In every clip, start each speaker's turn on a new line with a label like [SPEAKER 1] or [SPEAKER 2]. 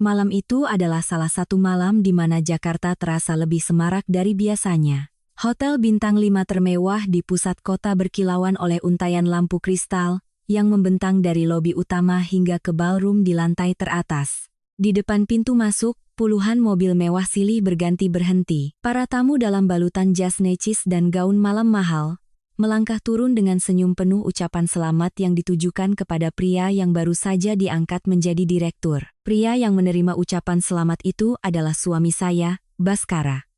[SPEAKER 1] Malam itu adalah salah satu malam di mana Jakarta terasa lebih semarak dari biasanya. Hotel bintang 5 termewah di pusat kota berkilauan oleh untayan lampu kristal yang membentang dari lobi utama hingga ke ballroom di lantai teratas. Di depan pintu masuk, puluhan mobil mewah silih berganti berhenti. Para tamu dalam balutan jas necis dan gaun malam mahal melangkah turun dengan senyum penuh ucapan selamat yang ditujukan kepada pria yang baru saja diangkat menjadi direktur. Pria yang menerima ucapan selamat itu adalah suami saya, Baskara.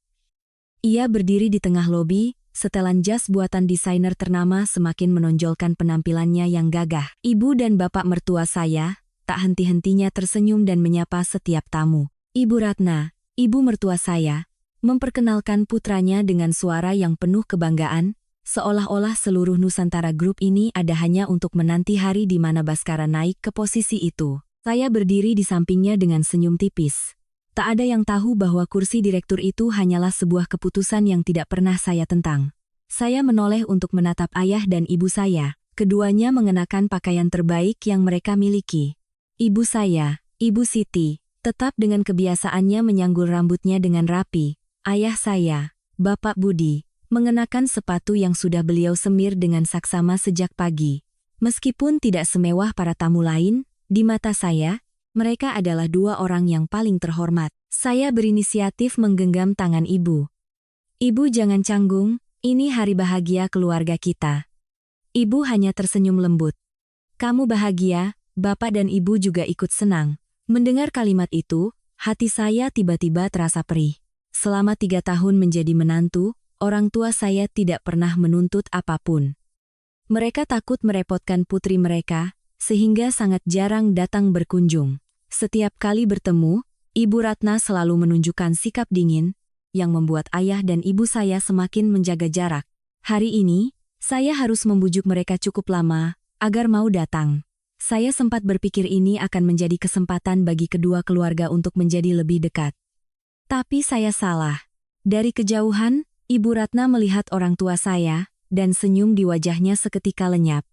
[SPEAKER 1] Ia berdiri di tengah lobi, setelan jas buatan desainer ternama semakin menonjolkan penampilannya yang gagah. Ibu dan bapak mertua saya tak henti-hentinya tersenyum dan menyapa setiap tamu. Ibu Ratna, ibu mertua saya, memperkenalkan putranya dengan suara yang penuh kebanggaan, seolah-olah seluruh Nusantara Group ini ada hanya untuk menanti hari di mana Baskara naik ke posisi itu. Saya berdiri di sampingnya dengan senyum tipis. Tak ada yang tahu bahwa kursi direktur itu hanyalah sebuah keputusan yang tidak pernah saya tentang. Saya menoleh untuk menatap ayah dan ibu saya. Keduanya mengenakan pakaian terbaik yang mereka miliki. Ibu saya, Ibu Siti, tetap dengan kebiasaannya menyanggul rambutnya dengan rapi. Ayah saya, Bapak Budi, mengenakan sepatu yang sudah beliau semir dengan saksama sejak pagi. Meskipun tidak semewah para tamu lain, di mata saya, mereka adalah dua orang yang paling terhormat. Saya berinisiatif menggenggam tangan ibu. Ibu jangan canggung, ini hari bahagia keluarga kita. Ibu hanya tersenyum lembut. Kamu bahagia, bapak dan ibu juga ikut senang. Mendengar kalimat itu, hati saya tiba-tiba terasa perih. Selama 3 tahun menjadi menantu, orang tua saya tidak pernah menuntut apapun. Mereka takut merepotkan putri mereka, sehingga sangat jarang datang berkunjung. Setiap kali bertemu, Ibu Ratna selalu menunjukkan sikap dingin, yang membuat ayah dan ibu saya semakin menjaga jarak. Hari ini, saya harus membujuk mereka cukup lama, agar mau datang. Saya sempat berpikir ini akan menjadi kesempatan bagi kedua keluarga untuk menjadi lebih dekat. Tapi saya salah. Dari kejauhan, Ibu Ratna melihat orang tua saya, dan senyum di wajahnya seketika lenyap.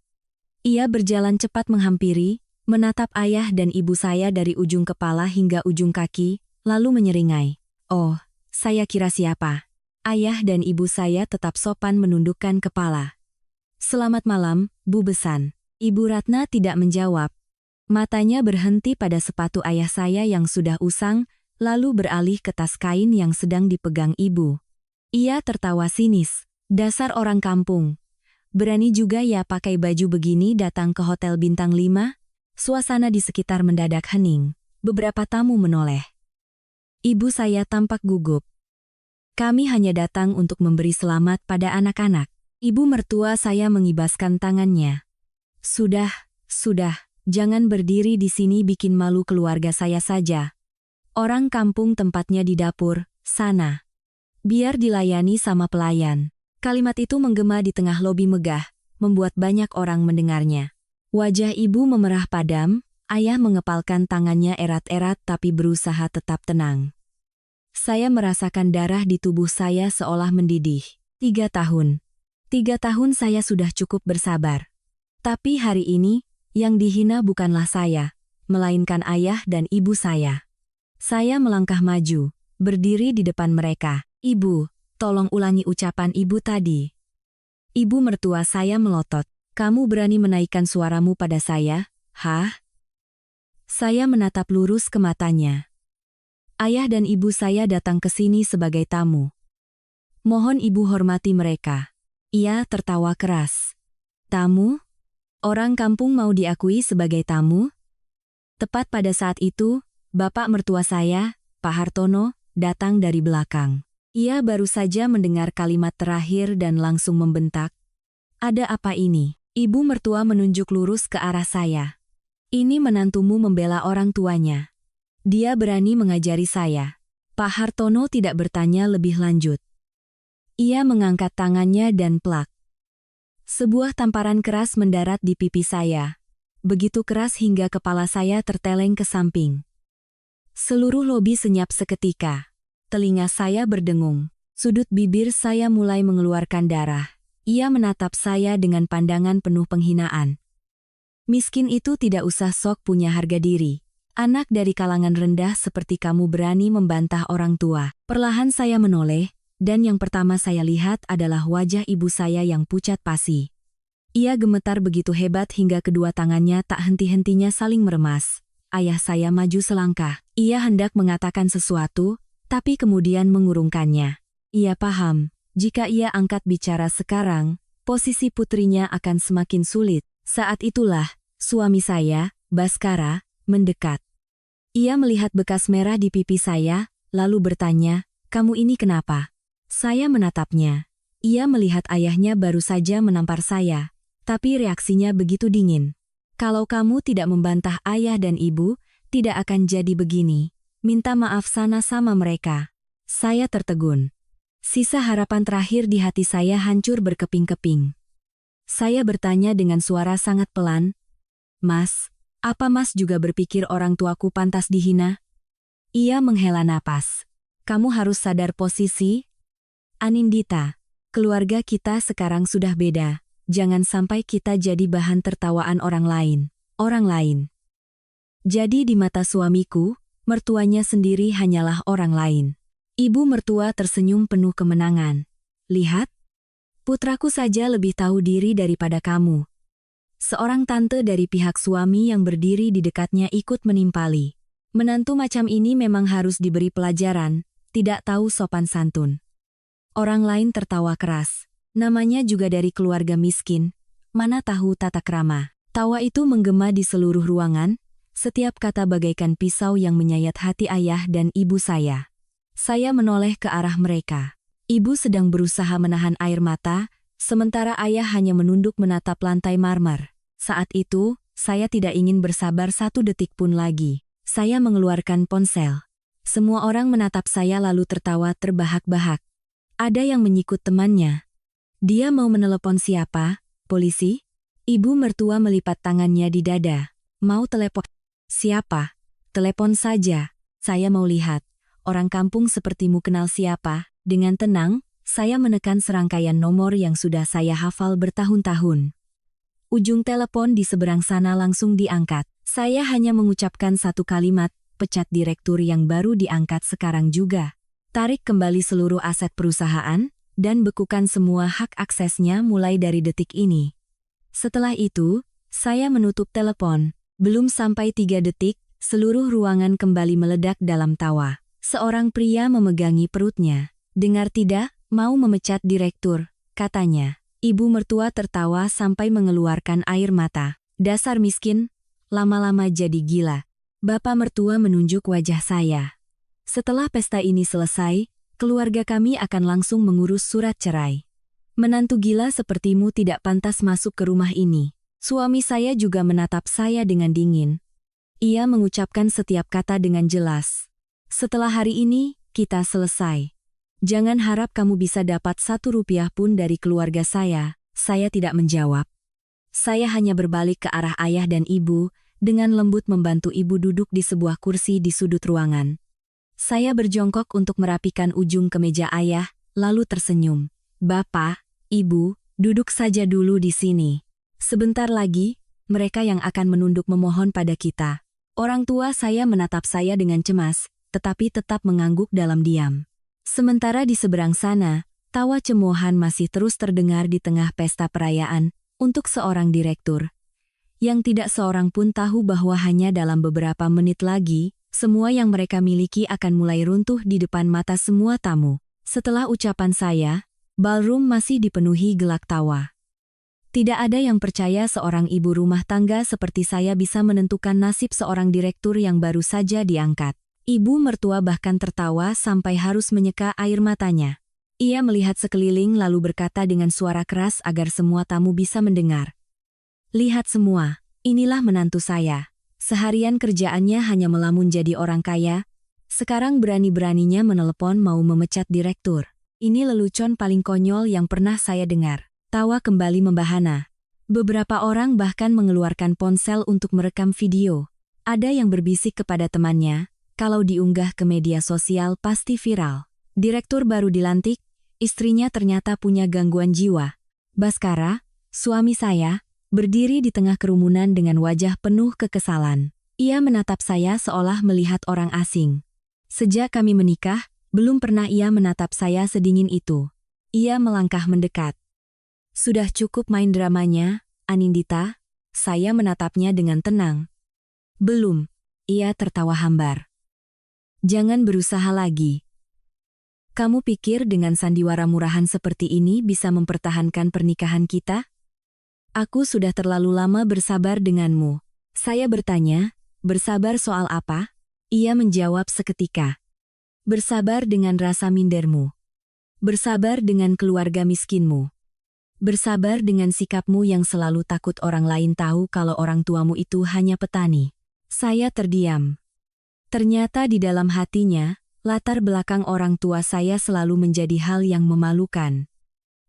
[SPEAKER 1] Ia berjalan cepat menghampiri, menatap ayah dan ibu saya dari ujung kepala hingga ujung kaki, lalu menyeringai. Oh, saya kira siapa? Ayah dan ibu saya tetap sopan menundukkan kepala. Selamat malam, Bu Besan. Ibu Ratna tidak menjawab. Matanya berhenti pada sepatu ayah saya yang sudah usang, lalu beralih ke tas kain yang sedang dipegang ibu. Ia tertawa sinis. Dasar orang kampung. Berani juga ya pakai baju begini datang ke hotel bintang 5? Suasana di sekitar mendadak hening. Beberapa tamu menoleh. Ibu saya tampak gugup. Kami hanya datang untuk memberi selamat pada anak-anak. Ibu mertua saya mengibaskan tangannya. Sudah, jangan berdiri di sini bikin malu keluarga saya saja. Orang kampung tempatnya di dapur, sana. Biar dilayani sama pelayan. Kalimat itu menggema di tengah lobi megah, membuat banyak orang mendengarnya. Wajah ibu memerah padam, ayah mengepalkan tangannya erat-erat tapi berusaha tetap tenang. Saya merasakan darah di tubuh saya seolah mendidih. 3 tahun. 3 tahun saya sudah cukup bersabar. Tapi hari ini, yang dihina bukanlah saya, melainkan ayah dan ibu saya. Saya melangkah maju, berdiri di depan mereka. Ibu, tolong ulangi ucapan ibu tadi. Ibu mertua saya melotot. Kamu berani menaikkan suaramu pada saya, hah? Saya menatap lurus ke matanya. Ayah dan ibu saya datang ke sini sebagai tamu. Mohon ibu hormati mereka. Ia tertawa keras. Tamu? Orang kampung mau diakui sebagai tamu? Tepat pada saat itu, bapak mertua saya, Pak Hartono, datang dari belakang. Ia baru saja mendengar kalimat terakhir dan langsung membentak. Ada apa ini? Ibu mertua menunjuk lurus ke arah saya. Ini menantumu membela orang tuanya. Dia berani mengajari saya. Pak Hartono tidak bertanya lebih lanjut. Ia mengangkat tangannya dan plak. Sebuah tamparan keras mendarat di pipi saya. Begitu keras hingga kepala saya terteleng ke samping. Seluruh lobi senyap seketika. Telinga saya berdengung. Sudut bibir saya mulai mengeluarkan darah. Ia menatap saya dengan pandangan penuh penghinaan. Miskin itu tidak usah sok punya harga diri. Anak dari kalangan rendah seperti kamu berani membantah orang tua. Perlahan saya menoleh, dan yang pertama saya lihat adalah wajah ibu saya yang pucat pasi. Ia gemetar begitu hebat hingga kedua tangannya tak henti-hentinya saling meremas. Ayah saya maju selangkah. Ia hendak mengatakan sesuatu, tapi kemudian mengurungkannya. Ia paham, jika ia angkat bicara sekarang, posisi putrinya akan semakin sulit. Saat itulah, suami saya, Baskara, mendekat. Ia melihat bekas merah di pipi saya, lalu bertanya, "Kamu ini kenapa?" Saya menatapnya. Ia melihat ayahnya baru saja menampar saya, tapi reaksinya begitu dingin. "Kalau kamu tidak membantah ayah dan ibu, tidak akan jadi begini. Minta maaf sana sama mereka." Saya tertegun. Sisa harapan terakhir di hati saya hancur berkeping-keping. Saya bertanya dengan suara sangat pelan, "Mas, apa Mas juga berpikir orang tuaku pantas dihina?" Ia menghela napas. "Kamu harus sadar posisi, Anindita. Keluarga kita sekarang sudah beda. Jangan sampai kita jadi bahan tertawaan orang lain. Orang lain. Jadi di mata suamiku, mertuanya sendiri hanyalah orang lain." Ibu mertua tersenyum penuh kemenangan. "Lihat, putraku saja lebih tahu diri daripada kamu." Seorang tante dari pihak suami yang berdiri di dekatnya ikut menimpali. "Menantu macam ini memang harus diberi pelajaran, tidak tahu sopan santun." Orang lain tertawa keras. Namanya juga dari keluarga miskin, mana tahu tata krama. Tawa itu menggema di seluruh ruangan, setiap kata bagaikan pisau yang menyayat hati ayah dan ibu saya. Saya menoleh ke arah mereka. Ibu sedang berusaha menahan air mata, sementara ayah hanya menunduk menatap lantai marmer. Saat itu, saya tidak ingin bersabar satu detik pun lagi. Saya mengeluarkan ponsel. Semua orang menatap saya lalu tertawa terbahak-bahak. Ada yang menyikut temannya. "Dia mau menelepon siapa? Polisi?" Ibu mertua melipat tangannya di dada. "Mau telepon? Siapa? Telepon saja. Saya mau lihat. Orang kampung sepertimu kenal siapa?" Dengan tenang, saya menekan serangkaian nomor yang sudah saya hafal bertahun-tahun. Ujung telepon di seberang sana langsung diangkat. Saya hanya mengucapkan satu kalimat, "Pecat direktur yang baru diangkat sekarang juga. Tarik kembali seluruh aset perusahaan, dan bekukan semua hak aksesnya mulai dari detik ini." Setelah itu, saya menutup telepon. Belum sampai 3 detik, seluruh ruangan kembali meledak dalam tawa. Seorang pria memegangi perutnya. "Dengar tidak, mau memecat direktur," katanya. Ibu mertua tertawa sampai mengeluarkan air mata. "Dasar miskin, lama-lama jadi gila." Bapak mertua menunjuk wajah saya. "Setelah pesta ini selesai, keluarga kami akan langsung mengurus surat cerai. Menantu gila sepertimu tidak pantas masuk ke rumah ini." Suami saya juga menatap saya dengan dingin. Ia mengucapkan setiap kata dengan jelas. "Setelah hari ini, kita selesai. Jangan harap kamu bisa dapat 1 rupiah pun dari keluarga saya." Saya tidak menjawab. Saya hanya berbalik ke arah ayah dan ibu, dengan lembut membantu ibu duduk di sebuah kursi di sudut ruangan. Saya berjongkok untuk merapikan ujung kemeja ayah, lalu tersenyum. "Bapak, Ibu, duduk saja dulu di sini. Sebentar lagi, mereka yang akan menunduk memohon pada kita." Orang tua saya menatap saya dengan cemas, tetapi tetap mengangguk dalam diam. Sementara di seberang sana, tawa cemoohan masih terus terdengar di tengah pesta perayaan untuk seorang direktur. Yang tidak seorang pun tahu bahwa hanya dalam beberapa menit lagi, semua yang mereka miliki akan mulai runtuh di depan mata semua tamu. Setelah ucapan saya, ballroom masih dipenuhi gelak tawa. Tidak ada yang percaya seorang ibu rumah tangga seperti saya bisa menentukan nasib seorang direktur yang baru saja diangkat. Ibu mertua bahkan tertawa sampai harus menyeka air matanya. Ia melihat sekeliling lalu berkata dengan suara keras agar semua tamu bisa mendengar. "Lihat semua, inilah menantu saya. Seharian kerjaannya hanya melamun jadi orang kaya. Sekarang berani-beraninya menelepon mau memecat direktur. Ini lelucon paling konyol yang pernah saya dengar." Tawa kembali membahana. Beberapa orang bahkan mengeluarkan ponsel untuk merekam video. Ada yang berbisik kepada temannya, kalau diunggah ke media sosial pasti viral. Direktur baru dilantik, istrinya ternyata punya gangguan jiwa. Baskara, suami saya, berdiri di tengah kerumunan dengan wajah penuh kekesalan. Ia menatap saya seolah melihat orang asing. Sejak kami menikah, belum pernah ia menatap saya sedingin itu. Ia melangkah mendekat. Sudah cukup main dramanya, Anindita. Saya menatapnya dengan tenang. Belum. Ia tertawa hambar. Jangan berusaha lagi. Kamu pikir dengan sandiwara murahan seperti ini bisa mempertahankan pernikahan kita? Aku sudah terlalu lama bersabar denganmu. Saya bertanya, bersabar soal apa? Ia menjawab seketika. Bersabar dengan rasa mindermu. Bersabar dengan keluarga miskinmu. Bersabar dengan sikapmu yang selalu takut orang lain tahu kalau orang tuamu itu hanya petani. Saya terdiam. Ternyata di dalam hatinya, latar belakang orang tua saya selalu menjadi hal yang memalukan.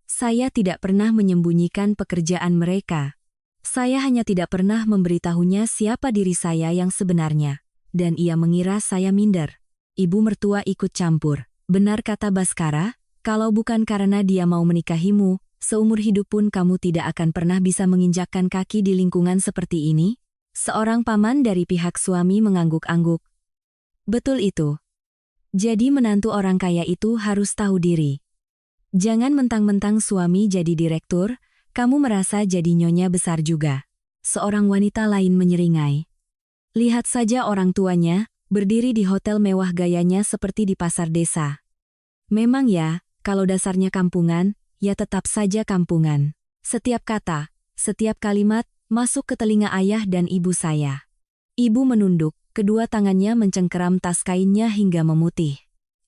[SPEAKER 1] Saya tidak pernah menyembunyikan pekerjaan mereka. Saya hanya tidak pernah memberitahunya siapa diri saya yang sebenarnya. Dan ia mengira saya minder. Ibu mertua ikut campur. Benar kata Baskara, kalau bukan karena dia mau menikahimu, seumur hidup pun kamu tidak akan pernah bisa menginjakkan kaki di lingkungan seperti ini? Seorang paman dari pihak suami mengangguk-angguk. Betul itu. Jadi menantu orang kaya itu harus tahu diri. Jangan mentang-mentang suami jadi direktur, kamu merasa jadi nyonya besar juga. Seorang wanita lain menyeringai. Lihat saja orang tuanya, berdiri di hotel mewah gayanya seperti di pasar desa. Memang ya, kalau dasarnya kampungan, ya tetap saja kampungan. Setiap kata, setiap kalimat, masuk ke telinga ayah dan ibu saya. Ibu menunduk, kedua tangannya mencengkeram tas kainnya hingga memutih.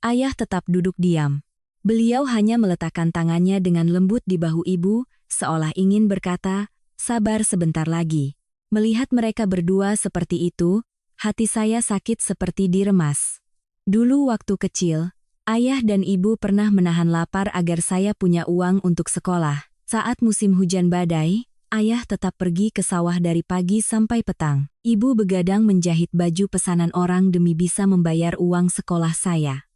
[SPEAKER 1] Ayah tetap duduk diam. Beliau hanya meletakkan tangannya dengan lembut di bahu ibu, seolah ingin berkata, sabar sebentar lagi. Melihat mereka berdua seperti itu, hati saya sakit seperti diremas. Dulu waktu kecil, ayah dan ibu pernah menahan lapar agar saya punya uang untuk sekolah. Saat musim hujan badai, ayah tetap pergi ke sawah dari pagi sampai petang. Ibu begadang menjahit baju pesanan orang demi bisa membayar uang sekolah saya.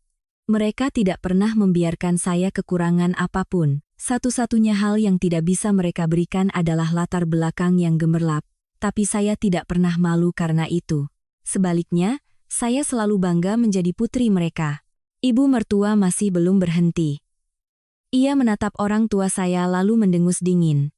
[SPEAKER 1] Mereka tidak pernah membiarkan saya kekurangan apapun. Satu-satunya hal yang tidak bisa mereka berikan adalah latar belakang yang gemerlap. Tapi saya tidak pernah malu karena itu. Sebaliknya, saya selalu bangga menjadi putri mereka. Ibu mertua masih belum berhenti. Ia menatap orang tua saya lalu mendengus dingin.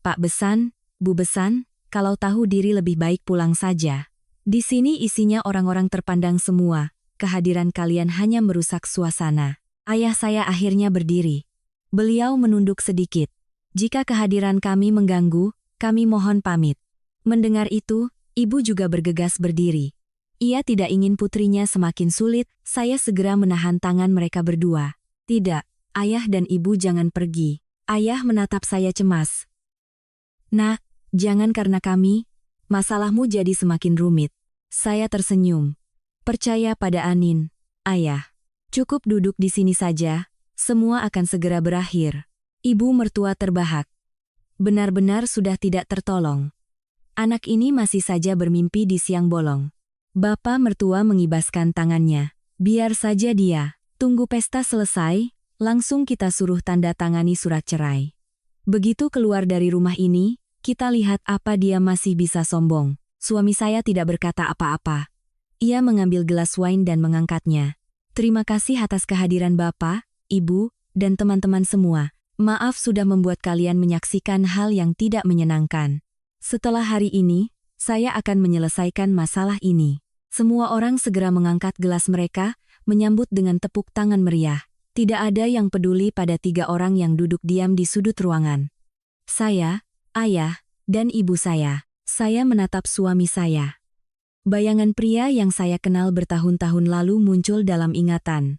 [SPEAKER 1] Pak Besan, Bu Besan, kalau tahu diri lebih baik pulang saja. Di sini isinya orang-orang terpandang semua. Kehadiran kalian hanya merusak suasana. Ayah saya akhirnya berdiri. Beliau menunduk sedikit. Jika kehadiran kami mengganggu, kami mohon pamit. Mendengar itu, ibu juga bergegas berdiri. Ia tidak ingin putrinya semakin sulit, saya segera menahan tangan mereka berdua. Tidak, ayah dan ibu jangan pergi. Ayah menatap saya cemas. Nak, jangan karena kami, masalahmu jadi semakin rumit. Saya tersenyum. Percaya pada Anin, ayah. Cukup duduk di sini saja, semua akan segera berakhir. Ibu mertua terbahak. Benar-benar sudah tidak tertolong. Anak ini masih saja bermimpi di siang bolong. Bapak mertua mengibaskan tangannya. Biar saja dia. Tunggu pesta selesai, langsung kita suruh tanda tangani surat cerai. Begitu keluar dari rumah ini, kita lihat apa dia masih bisa sombong. Suami saya tidak berkata apa-apa. Ia mengambil gelas wine dan mengangkatnya. Terima kasih atas kehadiran Bapak, Ibu, dan teman-teman semua. Maaf sudah membuat kalian menyaksikan hal yang tidak menyenangkan. Setelah hari ini, saya akan menyelesaikan masalah ini. Semua orang segera mengangkat gelas mereka, menyambut dengan tepuk tangan meriah. Tidak ada yang peduli pada 3 orang yang duduk diam di sudut ruangan. Saya, ayah, dan ibu saya. Saya menatap suami saya. Bayangan pria yang saya kenal bertahun-tahun lalu muncul dalam ingatan.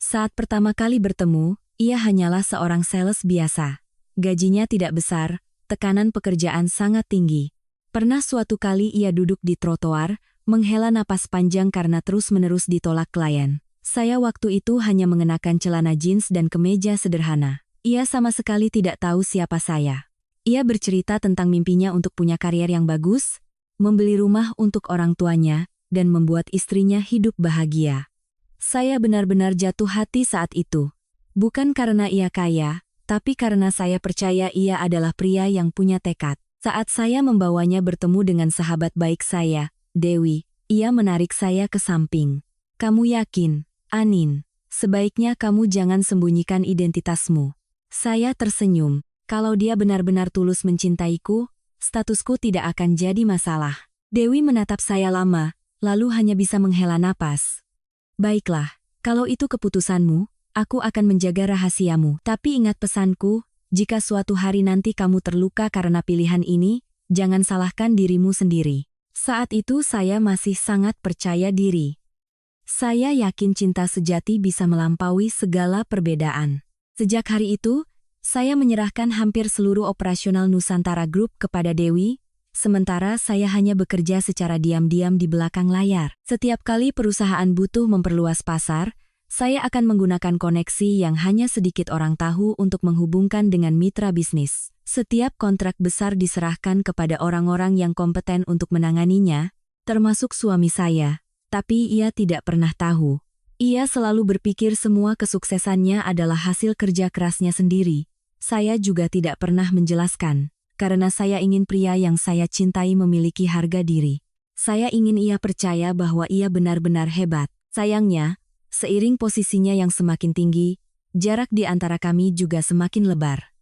[SPEAKER 1] Saat pertama kali bertemu, ia hanyalah seorang sales biasa. Gajinya tidak besar, tekanan pekerjaan sangat tinggi. Pernah suatu kali ia duduk di trotoar, menghela napas panjang karena terus-menerus ditolak klien. Saya waktu itu hanya mengenakan celana jeans dan kemeja sederhana. Ia sama sekali tidak tahu siapa saya. Ia bercerita tentang mimpinya untuk punya karier yang bagus, membeli rumah untuk orang tuanya, dan membuat istrinya hidup bahagia. Saya benar-benar jatuh hati saat itu. Bukan karena ia kaya, tapi karena saya percaya ia adalah pria yang punya tekad. Saat saya membawanya bertemu dengan sahabat baik saya, Dewi, ia menarik saya ke samping. Kamu yakin, Anin, sebaiknya kamu jangan sembunyikan identitasmu. Saya tersenyum. Kalau dia benar-benar tulus mencintaiku, statusku tidak akan jadi masalah. Dewi menatap saya lama, lalu hanya bisa menghela napas. Baiklah, kalau itu keputusanmu, aku akan menjaga rahasiamu. Tapi ingat pesanku, jika suatu hari nanti kamu terluka karena pilihan ini, jangan salahkan dirimu sendiri. Saat itu saya masih sangat percaya diri. Saya yakin cinta sejati bisa melampaui segala perbedaan. Sejak hari itu, saya menyerahkan hampir seluruh operasional Nusantara Group kepada Dewi, sementara saya hanya bekerja secara diam-diam di belakang layar. Setiap kali perusahaan butuh memperluas pasar, saya akan menggunakan koneksi yang hanya sedikit orang tahu untuk menghubungkan dengan mitra bisnis. Setiap kontrak besar diserahkan kepada orang-orang yang kompeten untuk menanganinya, termasuk suami saya, tapi ia tidak pernah tahu. Ia selalu berpikir semua kesuksesannya adalah hasil kerja kerasnya sendiri. Saya juga tidak pernah menjelaskan, karena saya ingin pria yang saya cintai memiliki harga diri. Saya ingin ia percaya bahwa ia benar-benar hebat. Sayangnya, seiring posisinya yang semakin tinggi, jarak di antara kami juga semakin lebar.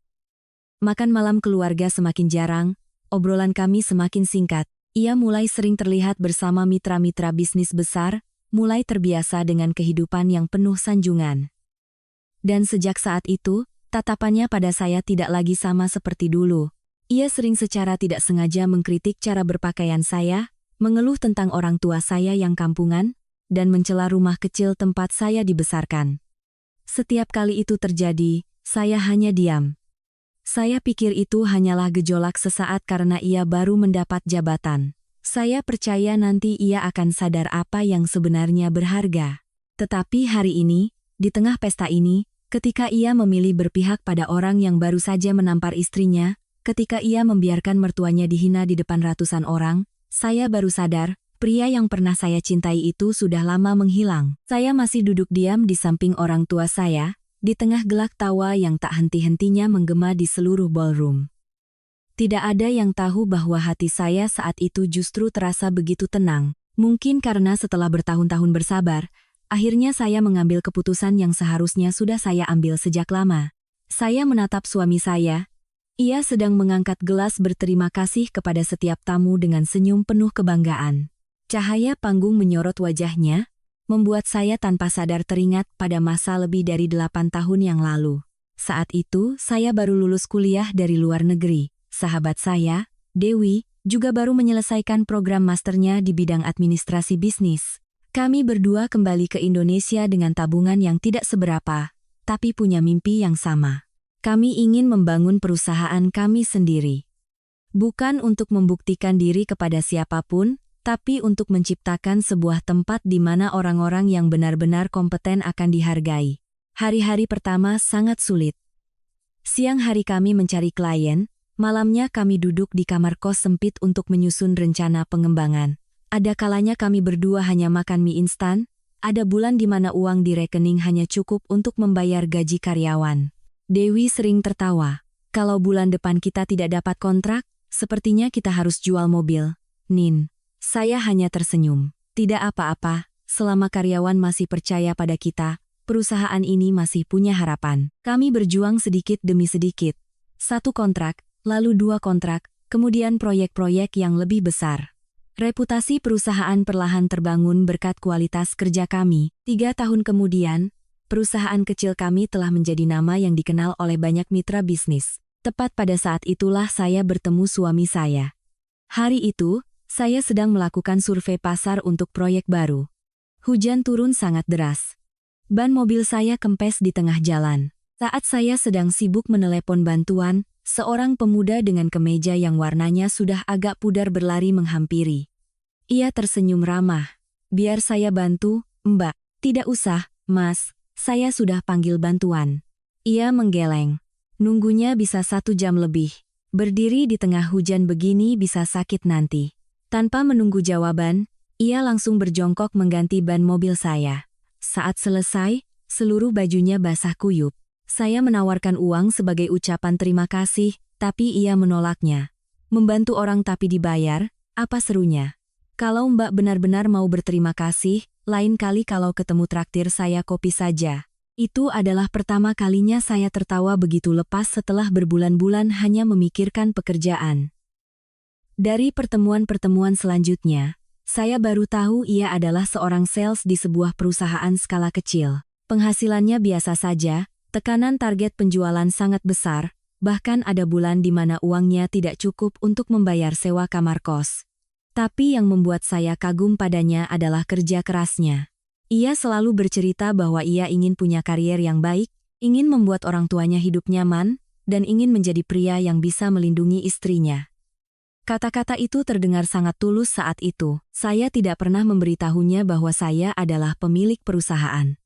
[SPEAKER 1] Makan malam keluarga semakin jarang, obrolan kami semakin singkat. Ia mulai sering terlihat bersama mitra-mitra bisnis besar, mulai terbiasa dengan kehidupan yang penuh sanjungan. Dan sejak saat itu, tatapannya pada saya tidak lagi sama seperti dulu. Ia sering secara tidak sengaja mengkritik cara berpakaian saya, mengeluh tentang orang tua saya yang kampungan, dan mencela rumah kecil tempat saya dibesarkan. Setiap kali itu terjadi, saya hanya diam. Saya pikir itu hanyalah gejolak sesaat karena ia baru mendapat jabatan. Saya percaya nanti ia akan sadar apa yang sebenarnya berharga. Tetapi hari ini, di tengah pesta ini, ketika ia memilih berpihak pada orang yang baru saja menampar istrinya, ketika ia membiarkan mertuanya dihina di depan ratusan orang, saya baru sadar, pria yang pernah saya cintai itu sudah lama menghilang. Saya masih duduk diam di samping orang tua saya, di tengah gelak tawa yang tak henti-hentinya menggema di seluruh ballroom. Tidak ada yang tahu bahwa hati saya saat itu justru terasa begitu tenang. Mungkin karena setelah bertahun-tahun bersabar, akhirnya saya mengambil keputusan yang seharusnya sudah saya ambil sejak lama. Saya menatap suami saya. Ia sedang mengangkat gelas berterima kasih kepada setiap tamu dengan senyum penuh kebanggaan. Cahaya panggung menyorot wajahnya, membuat saya tanpa sadar teringat pada masa lebih dari 8 tahun yang lalu. Saat itu, saya baru lulus kuliah dari luar negeri. Sahabat saya, Dewi, juga baru menyelesaikan program masternya di bidang administrasi bisnis. Kami berdua kembali ke Indonesia dengan tabungan yang tidak seberapa, tapi punya mimpi yang sama. Kami ingin membangun perusahaan kami sendiri. Bukan untuk membuktikan diri kepada siapapun, tapi untuk menciptakan sebuah tempat di mana orang-orang yang benar-benar kompeten akan dihargai. Hari-hari pertama sangat sulit. Siang hari kami mencari klien, malamnya kami duduk di kamar kos sempit untuk menyusun rencana pengembangan. Ada kalanya kami berdua hanya makan mie instan, ada bulan di mana uang di rekening hanya cukup untuk membayar gaji karyawan. Dewi sering tertawa. Kalau bulan depan kita tidak dapat kontrak, sepertinya kita harus jual mobil. Nin, saya hanya tersenyum. Tidak apa-apa, selama karyawan masih percaya pada kita, perusahaan ini masih punya harapan. Kami berjuang sedikit demi sedikit. 1 kontrak, lalu 2 kontrak, kemudian proyek-proyek yang lebih besar. Reputasi perusahaan perlahan terbangun berkat kualitas kerja kami. 3 tahun kemudian, perusahaan kecil kami telah menjadi nama yang dikenal oleh banyak mitra bisnis. Tepat pada saat itulah saya bertemu suami saya. Hari itu, saya sedang melakukan survei pasar untuk proyek baru. Hujan turun sangat deras. Ban mobil saya kempes di tengah jalan. Saat saya sedang sibuk menelepon bantuan, seorang pemuda dengan kemeja yang warnanya sudah agak pudar berlari menghampiri. Ia tersenyum ramah. Biar saya bantu, Mbak. Tidak usah, Mas. Saya sudah panggil bantuan. Ia menggeleng. Nunggunya bisa 1 jam lebih. Berdiri di tengah hujan begini bisa sakit nanti. Tanpa menunggu jawaban, ia langsung berjongkok mengganti ban mobil saya. Saat selesai, seluruh bajunya basah kuyup. Saya menawarkan uang sebagai ucapan terima kasih, tapi ia menolaknya. Membantu orang tapi dibayar, apa serunya? Kalau Mbak benar-benar mau berterima kasih, lain kali kalau ketemu traktir saya kopi saja. Itu adalah pertama kalinya saya tertawa begitu lepas setelah berbulan-bulan hanya memikirkan pekerjaan. Dari pertemuan-pertemuan selanjutnya, saya baru tahu ia adalah seorang sales di sebuah perusahaan skala kecil. Penghasilannya biasa saja, tekanan target penjualan sangat besar, bahkan ada bulan di mana uangnya tidak cukup untuk membayar sewa kamar kos. Tapi yang membuat saya kagum padanya adalah kerja kerasnya. Ia selalu bercerita bahwa ia ingin punya karier yang baik, ingin membuat orang tuanya hidup nyaman, dan ingin menjadi pria yang bisa melindungi istrinya. Kata-kata itu terdengar sangat tulus saat itu. Saya tidak pernah memberitahunya bahwa saya adalah pemilik perusahaan.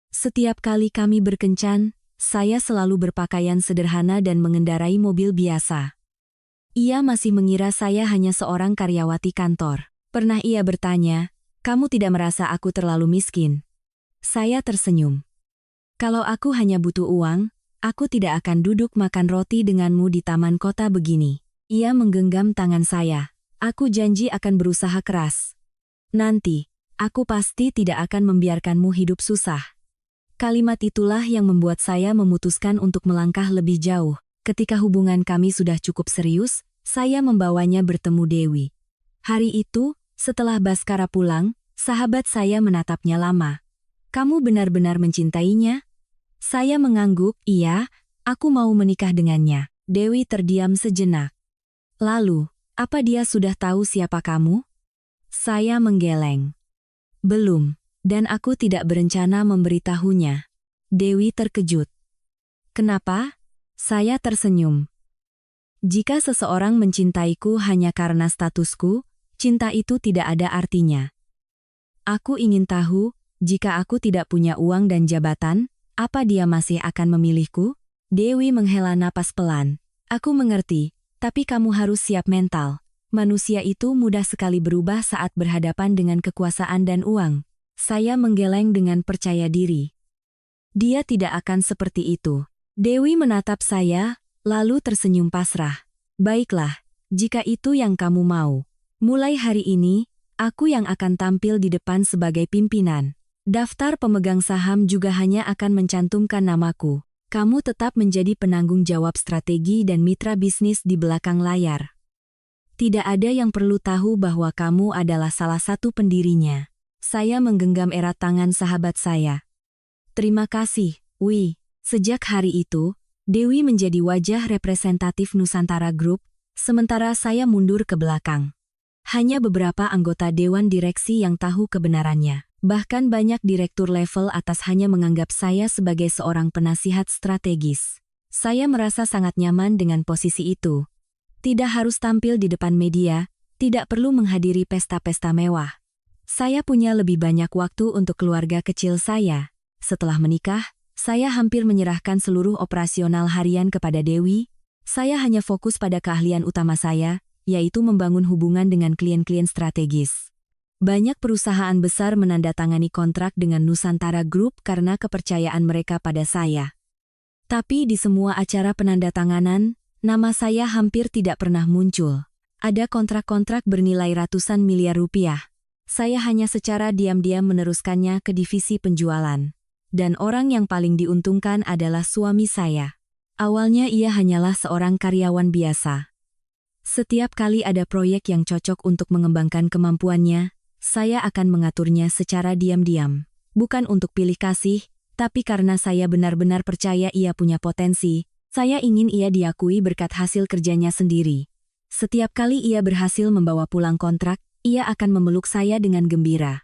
[SPEAKER 1] Setiap kali kami berkencan, saya selalu berpakaian sederhana dan mengendarai mobil biasa. Ia masih mengira saya hanya seorang karyawati kantor. Pernah ia bertanya, "Kamu tidak merasa aku terlalu miskin?" Saya tersenyum. "Kalau aku hanya butuh uang, aku tidak akan duduk makan roti denganmu di taman kota begini." Ia menggenggam tangan saya. "Aku janji akan berusaha keras. Nanti, aku pasti tidak akan membiarkanmu hidup susah." Kalimat itulah yang membuat saya memutuskan untuk melangkah lebih jauh. Ketika hubungan kami sudah cukup serius, saya membawanya bertemu Dewi. Hari itu, setelah Baskara pulang, sahabat saya menatapnya lama. "Kamu benar-benar mencintainya?" Saya mengangguk, "Iya, aku mau menikah dengannya." Dewi terdiam sejenak. "Lalu, apa dia sudah tahu siapa kamu?" Saya menggeleng. "Belum, dan aku tidak berencana memberitahunya." Dewi terkejut. "Kenapa?" Saya tersenyum. "Jika seseorang mencintaiku hanya karena statusku, cinta itu tidak ada artinya. Aku ingin tahu, jika aku tidak punya uang dan jabatan, apa dia masih akan memilihku?" Dewi menghela napas pelan. "Aku mengerti, tapi kamu harus siap mental. Manusia itu mudah sekali berubah saat berhadapan dengan kekuasaan dan uang." Saya menggeleng dengan percaya diri. "Dia tidak akan seperti itu." Dewi menatap saya, lalu tersenyum pasrah. "Baiklah, jika itu yang kamu mau. Mulai hari ini, aku yang akan tampil di depan sebagai pimpinan. Daftar pemegang saham juga hanya akan mencantumkan namaku. Kamu tetap menjadi penanggung jawab strategi dan mitra bisnis di belakang layar. Tidak ada yang perlu tahu bahwa kamu adalah salah satu pendirinya." Saya menggenggam erat tangan sahabat saya. "Terima kasih, Wi." Sejak hari itu, Dewi menjadi wajah representatif Nusantara Group, sementara saya mundur ke belakang. Hanya beberapa anggota dewan direksi yang tahu kebenarannya. Bahkan banyak direktur level atas hanya menganggap saya sebagai seorang penasihat strategis. Saya merasa sangat nyaman dengan posisi itu. Tidak harus tampil di depan media, tidak perlu menghadiri pesta-pesta mewah. Saya punya lebih banyak waktu untuk keluarga kecil saya. Setelah menikah, saya hampir menyerahkan seluruh operasional harian kepada Dewi. Saya hanya fokus pada keahlian utama saya, yaitu membangun hubungan dengan klien-klien strategis. Banyak perusahaan besar menandatangani kontrak dengan Nusantara Group karena kepercayaan mereka pada saya. Tapi di semua acara penandatanganan, nama saya hampir tidak pernah muncul. Ada kontrak-kontrak bernilai ratusan miliar rupiah. Saya hanya secara diam-diam meneruskannya ke divisi penjualan. Dan orang yang paling diuntungkan adalah suami saya. Awalnya ia hanyalah seorang karyawan biasa. Setiap kali ada proyek yang cocok untuk mengembangkan kemampuannya, saya akan mengaturnya secara diam-diam. Bukan untuk pilih kasih, tapi karena saya benar-benar percaya ia punya potensi. Saya ingin ia diakui berkat hasil kerjanya sendiri. Setiap kali ia berhasil membawa pulang kontrak, ia akan memeluk saya dengan gembira.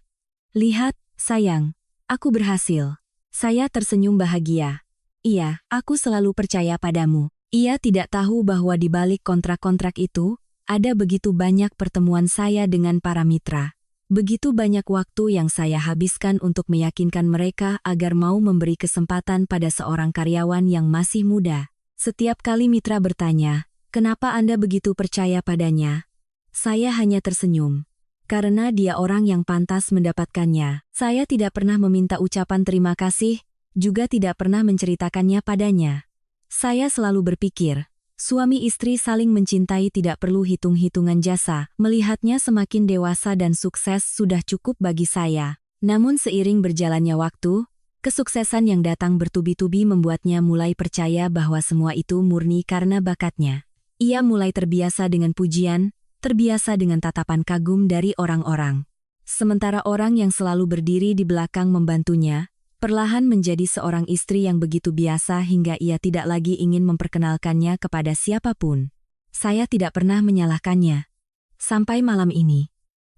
[SPEAKER 1] "Lihat, sayang, aku berhasil." Saya tersenyum bahagia. "Iya, aku selalu percaya padamu." Ia tidak tahu bahwa di balik kontrak-kontrak itu, ada begitu banyak pertemuan saya dengan para mitra. Begitu banyak waktu yang saya habiskan untuk meyakinkan mereka agar mau memberi kesempatan pada seorang karyawan yang masih muda. Setiap kali mitra bertanya, "Kenapa Anda begitu percaya padanya?" Saya hanya tersenyum. Karena dia orang yang pantas mendapatkannya. Saya tidak pernah meminta ucapan terima kasih, juga tidak pernah menceritakannya padanya. Saya selalu berpikir, Suami istri saling mencintai tidak perlu hitung-hitungan jasa, melihatnya semakin dewasa dan sukses sudah cukup bagi saya. Namun seiring berjalannya waktu, kesuksesan yang datang bertubi-tubi membuatnya mulai percaya bahwa semua itu murni karena bakatnya. Ia mulai terbiasa dengan pujian, terbiasa dengan tatapan kagum dari orang-orang. Sementara orang yang selalu berdiri di belakang membantunya, perlahan menjadi seorang istri yang begitu biasa hingga ia tidak lagi ingin memperkenalkannya kepada siapapun. Saya tidak pernah menyalahkannya. Sampai malam ini.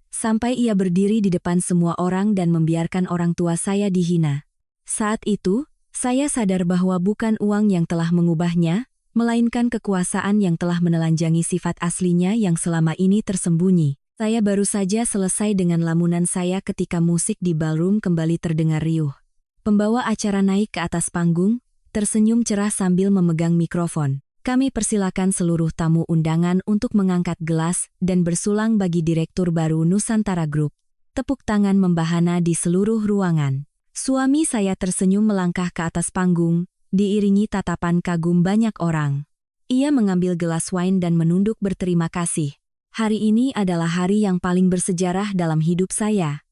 [SPEAKER 1] Sampai ia berdiri di depan semua orang dan membiarkan orang tua saya dihina. Saat itu, saya sadar bahwa bukan uang yang telah mengubahnya, melainkan kekuasaan yang telah menelanjangi sifat aslinya yang selama ini tersembunyi. Saya baru saja selesai dengan lamunan saya ketika musik di ballroom kembali terdengar riuh. Pembawa acara naik ke atas panggung, tersenyum cerah sambil memegang mikrofon. Kami persilakan seluruh tamu undangan untuk mengangkat gelas dan bersulang bagi Direktur baru Nusantara Group. Tepuk tangan membahana di seluruh ruangan. Suami saya tersenyum melangkah ke atas panggung, diiringi tatapan kagum banyak orang. Ia mengambil gelas wine dan menunduk berterima kasih. Hari ini adalah hari yang paling bersejarah dalam hidup saya.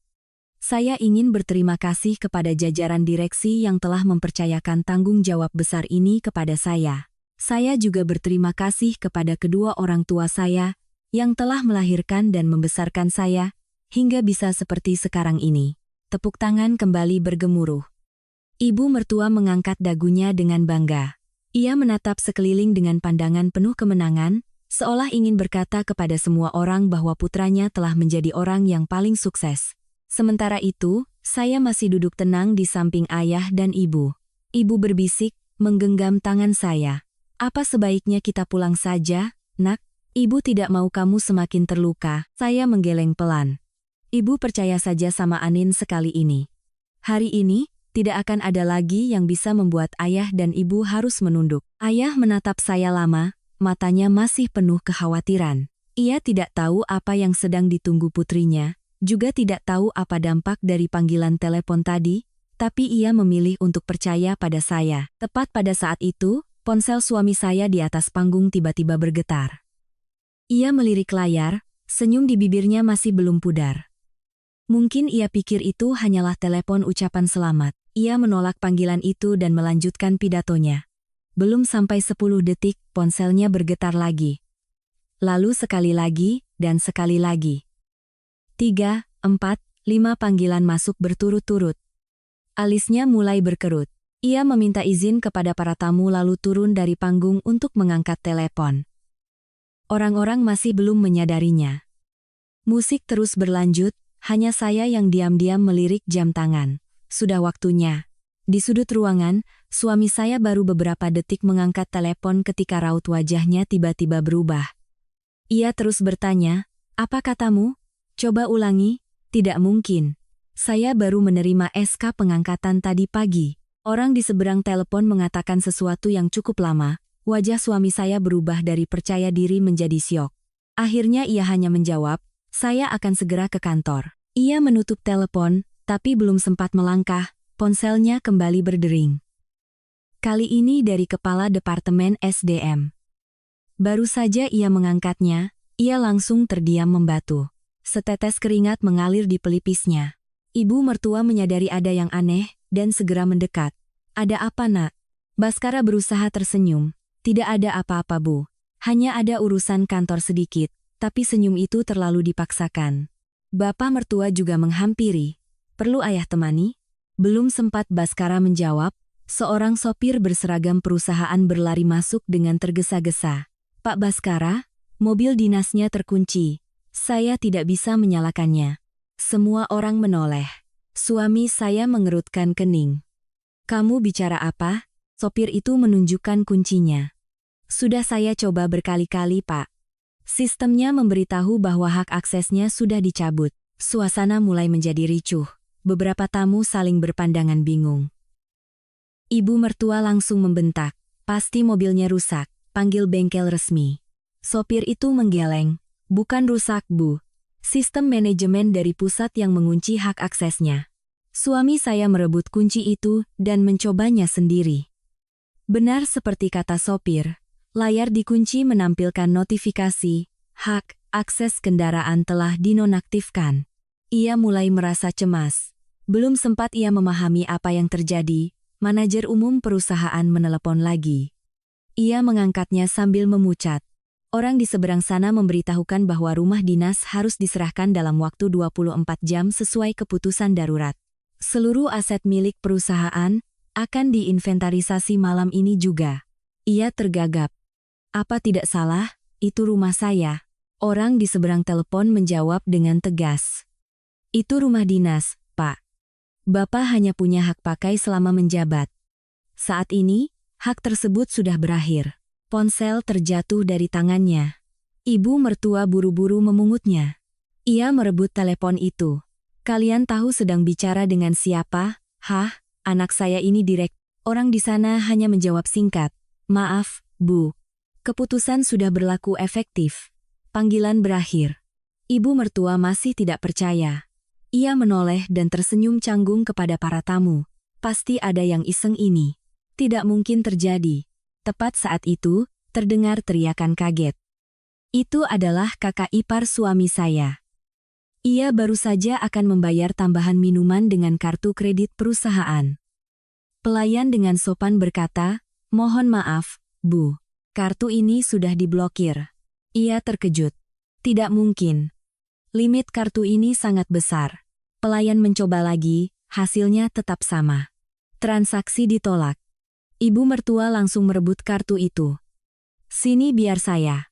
[SPEAKER 1] Saya ingin berterima kasih kepada jajaran direksi yang telah mempercayakan tanggung jawab besar ini kepada saya. Saya juga berterima kasih kepada kedua orang tua saya yang telah melahirkan dan membesarkan saya hingga bisa seperti sekarang ini. Tepuk tangan kembali bergemuruh. Ibu mertua mengangkat dagunya dengan bangga. Ia menatap sekeliling dengan pandangan penuh kemenangan, seolah ingin berkata kepada semua orang bahwa putranya telah menjadi orang yang paling sukses. Sementara itu, saya masih duduk tenang di samping ayah dan ibu. Ibu berbisik, menggenggam tangan saya. Apa sebaiknya kita pulang saja, nak? Ibu tidak mau kamu semakin terluka. Saya menggeleng pelan. Ibu percaya saja sama Anin sekali ini. Hari ini, tidak akan ada lagi yang bisa membuat ayah dan ibu harus menunduk. Ayah menatap saya lama, matanya masih penuh kekhawatiran. Ia tidak tahu apa yang sedang ditunggu putrinya. Juga tidak tahu apa dampak dari panggilan telepon tadi, tapi ia memilih untuk percaya pada saya. Tepat pada saat itu, ponsel suami saya di atas panggung tiba-tiba bergetar. Ia melirik layar, senyum di bibirnya masih belum pudar. Mungkin ia pikir itu hanyalah telepon ucapan selamat. Ia menolak panggilan itu dan melanjutkan pidatonya. Belum sampai 10 detik, ponselnya bergetar lagi. Lalu sekali lagi, dan sekali lagi. 3, 4, 5 panggilan masuk berturut-turut. Alisnya mulai berkerut. Ia meminta izin kepada para tamu lalu turun dari panggung untuk mengangkat telepon. Orang-orang masih belum menyadarinya. Musik terus berlanjut, hanya saya yang diam-diam melirik jam tangan. Sudah waktunya. Di sudut ruangan, suami saya baru beberapa detik mengangkat telepon ketika raut wajahnya tiba-tiba berubah. Ia terus bertanya, "Apa katamu? Coba ulangi." "Tidak mungkin. Saya baru menerima SK pengangkatan tadi pagi." Orang di seberang telepon mengatakan sesuatu yang cukup lama. Wajah suami saya berubah dari percaya diri menjadi syok. Akhirnya ia hanya menjawab, "Saya akan segera ke kantor." Ia menutup telepon, tapi belum sempat melangkah, ponselnya kembali berdering. Kali ini dari Kepala Departemen SDM. Baru saja ia mengangkatnya, ia langsung terdiam membatu. Setetes keringat mengalir di pelipisnya. Ibu mertua menyadari ada yang aneh, dan segera mendekat. "Ada apa, nak?" Baskara berusaha tersenyum. "Tidak ada apa-apa, Bu. Hanya ada urusan kantor sedikit." Tapi senyum itu terlalu dipaksakan. Bapak mertua juga menghampiri. "Perlu ayah temani?" Belum sempat Baskara menjawab, seorang sopir berseragam perusahaan berlari masuk dengan tergesa-gesa. "Pak Baskara, mobil dinasnya terkunci. Saya tidak bisa menyalakannya." Semua orang menoleh. Suami saya mengerutkan kening. "Kamu bicara apa?" Sopir itu menunjukkan kuncinya. "Sudah saya coba berkali-kali, Pak. Sistemnya memberitahu bahwa hak aksesnya sudah dicabut." Suasana mulai menjadi ricuh. Beberapa tamu saling berpandangan bingung. Ibu mertua langsung membentak, "Pasti mobilnya rusak, panggil bengkel resmi." Sopir itu menggeleng, "Bukan rusak, Bu. Sistem manajemen dari pusat yang mengunci hak aksesnya." Suami saya merebut kunci itu dan mencobanya sendiri. Benar seperti kata sopir, Layar dikunci menampilkan notifikasi, hak akses kendaraan telah dinonaktifkan. Ia mulai merasa cemas. Belum sempat ia memahami apa yang terjadi, manajer umum perusahaan menelepon lagi. Ia mengangkatnya sambil memucat. Orang di seberang sana memberitahukan bahwa rumah dinas harus diserahkan dalam waktu 24 jam sesuai keputusan darurat. Seluruh aset milik perusahaan akan diinventarisasi malam ini juga. Ia tergagap. Apa tidak salah? Itu rumah saya. Orang di seberang telepon menjawab dengan tegas. Itu rumah dinas, Pak. Bapak hanya punya hak pakai selama menjabat. Saat ini, hak tersebut sudah berakhir. Ponsel terjatuh dari tangannya. Ibu mertua buru-buru memungutnya. Ia merebut telepon itu. Kalian tahu sedang bicara dengan siapa? Hah, anak saya ini direkt. Orang di sana hanya menjawab singkat. Maaf, Bu. Keputusan sudah berlaku efektif. Panggilan berakhir. Ibu mertua masih tidak percaya. Ia menoleh dan tersenyum canggung kepada para tamu. Pasti ada yang iseng ini. Tidak mungkin terjadi. Tepat saat itu, terdengar teriakan kaget. Itu adalah kakak ipar suami saya. Ia baru saja akan membayar tambahan minuman dengan kartu kredit perusahaan. Pelayan dengan sopan berkata, "Mohon maaf, Bu. Kartu ini sudah diblokir." Ia terkejut. Tidak mungkin. Limit kartu ini sangat besar. Pelayan mencoba lagi, hasilnya tetap sama. Transaksi ditolak. Ibu mertua langsung merebut kartu itu. Sini biar saya.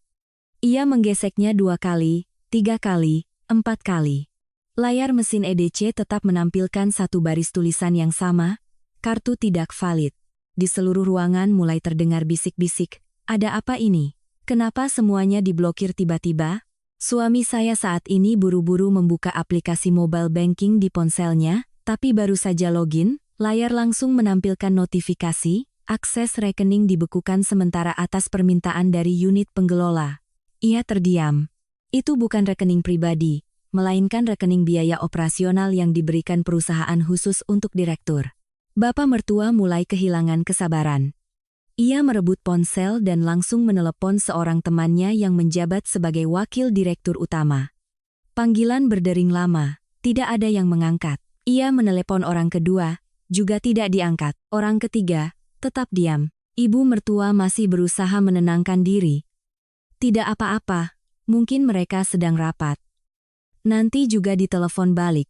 [SPEAKER 1] Ia menggeseknya 2 kali, 3 kali, 4 kali. Layar mesin EDC tetap menampilkan satu baris tulisan yang sama, kartu tidak valid. Di seluruh ruangan mulai terdengar bisik-bisik. Ada apa ini? Kenapa semuanya diblokir tiba-tiba? Suami saya saat ini buru-buru membuka aplikasi mobile banking di ponselnya, tapi baru saja login, layar langsung menampilkan notifikasi, akses rekening dibekukan sementara atas permintaan dari unit pengelola. Ia terdiam. Itu bukan rekening pribadi, melainkan rekening biaya operasional yang diberikan perusahaan khusus untuk direktur. Bapak mertua mulai kehilangan kesabaran. Ia merebut ponsel dan langsung menelepon seorang temannya yang menjabat sebagai wakil direktur utama. Panggilan berdering lama, tidak ada yang mengangkat. Ia menelepon orang kedua, juga tidak diangkat. Orang ketiga, tetap diam. Ibu mertua masih berusaha menenangkan diri. Tidak apa-apa, mungkin mereka sedang rapat. Nanti juga ditelepon balik.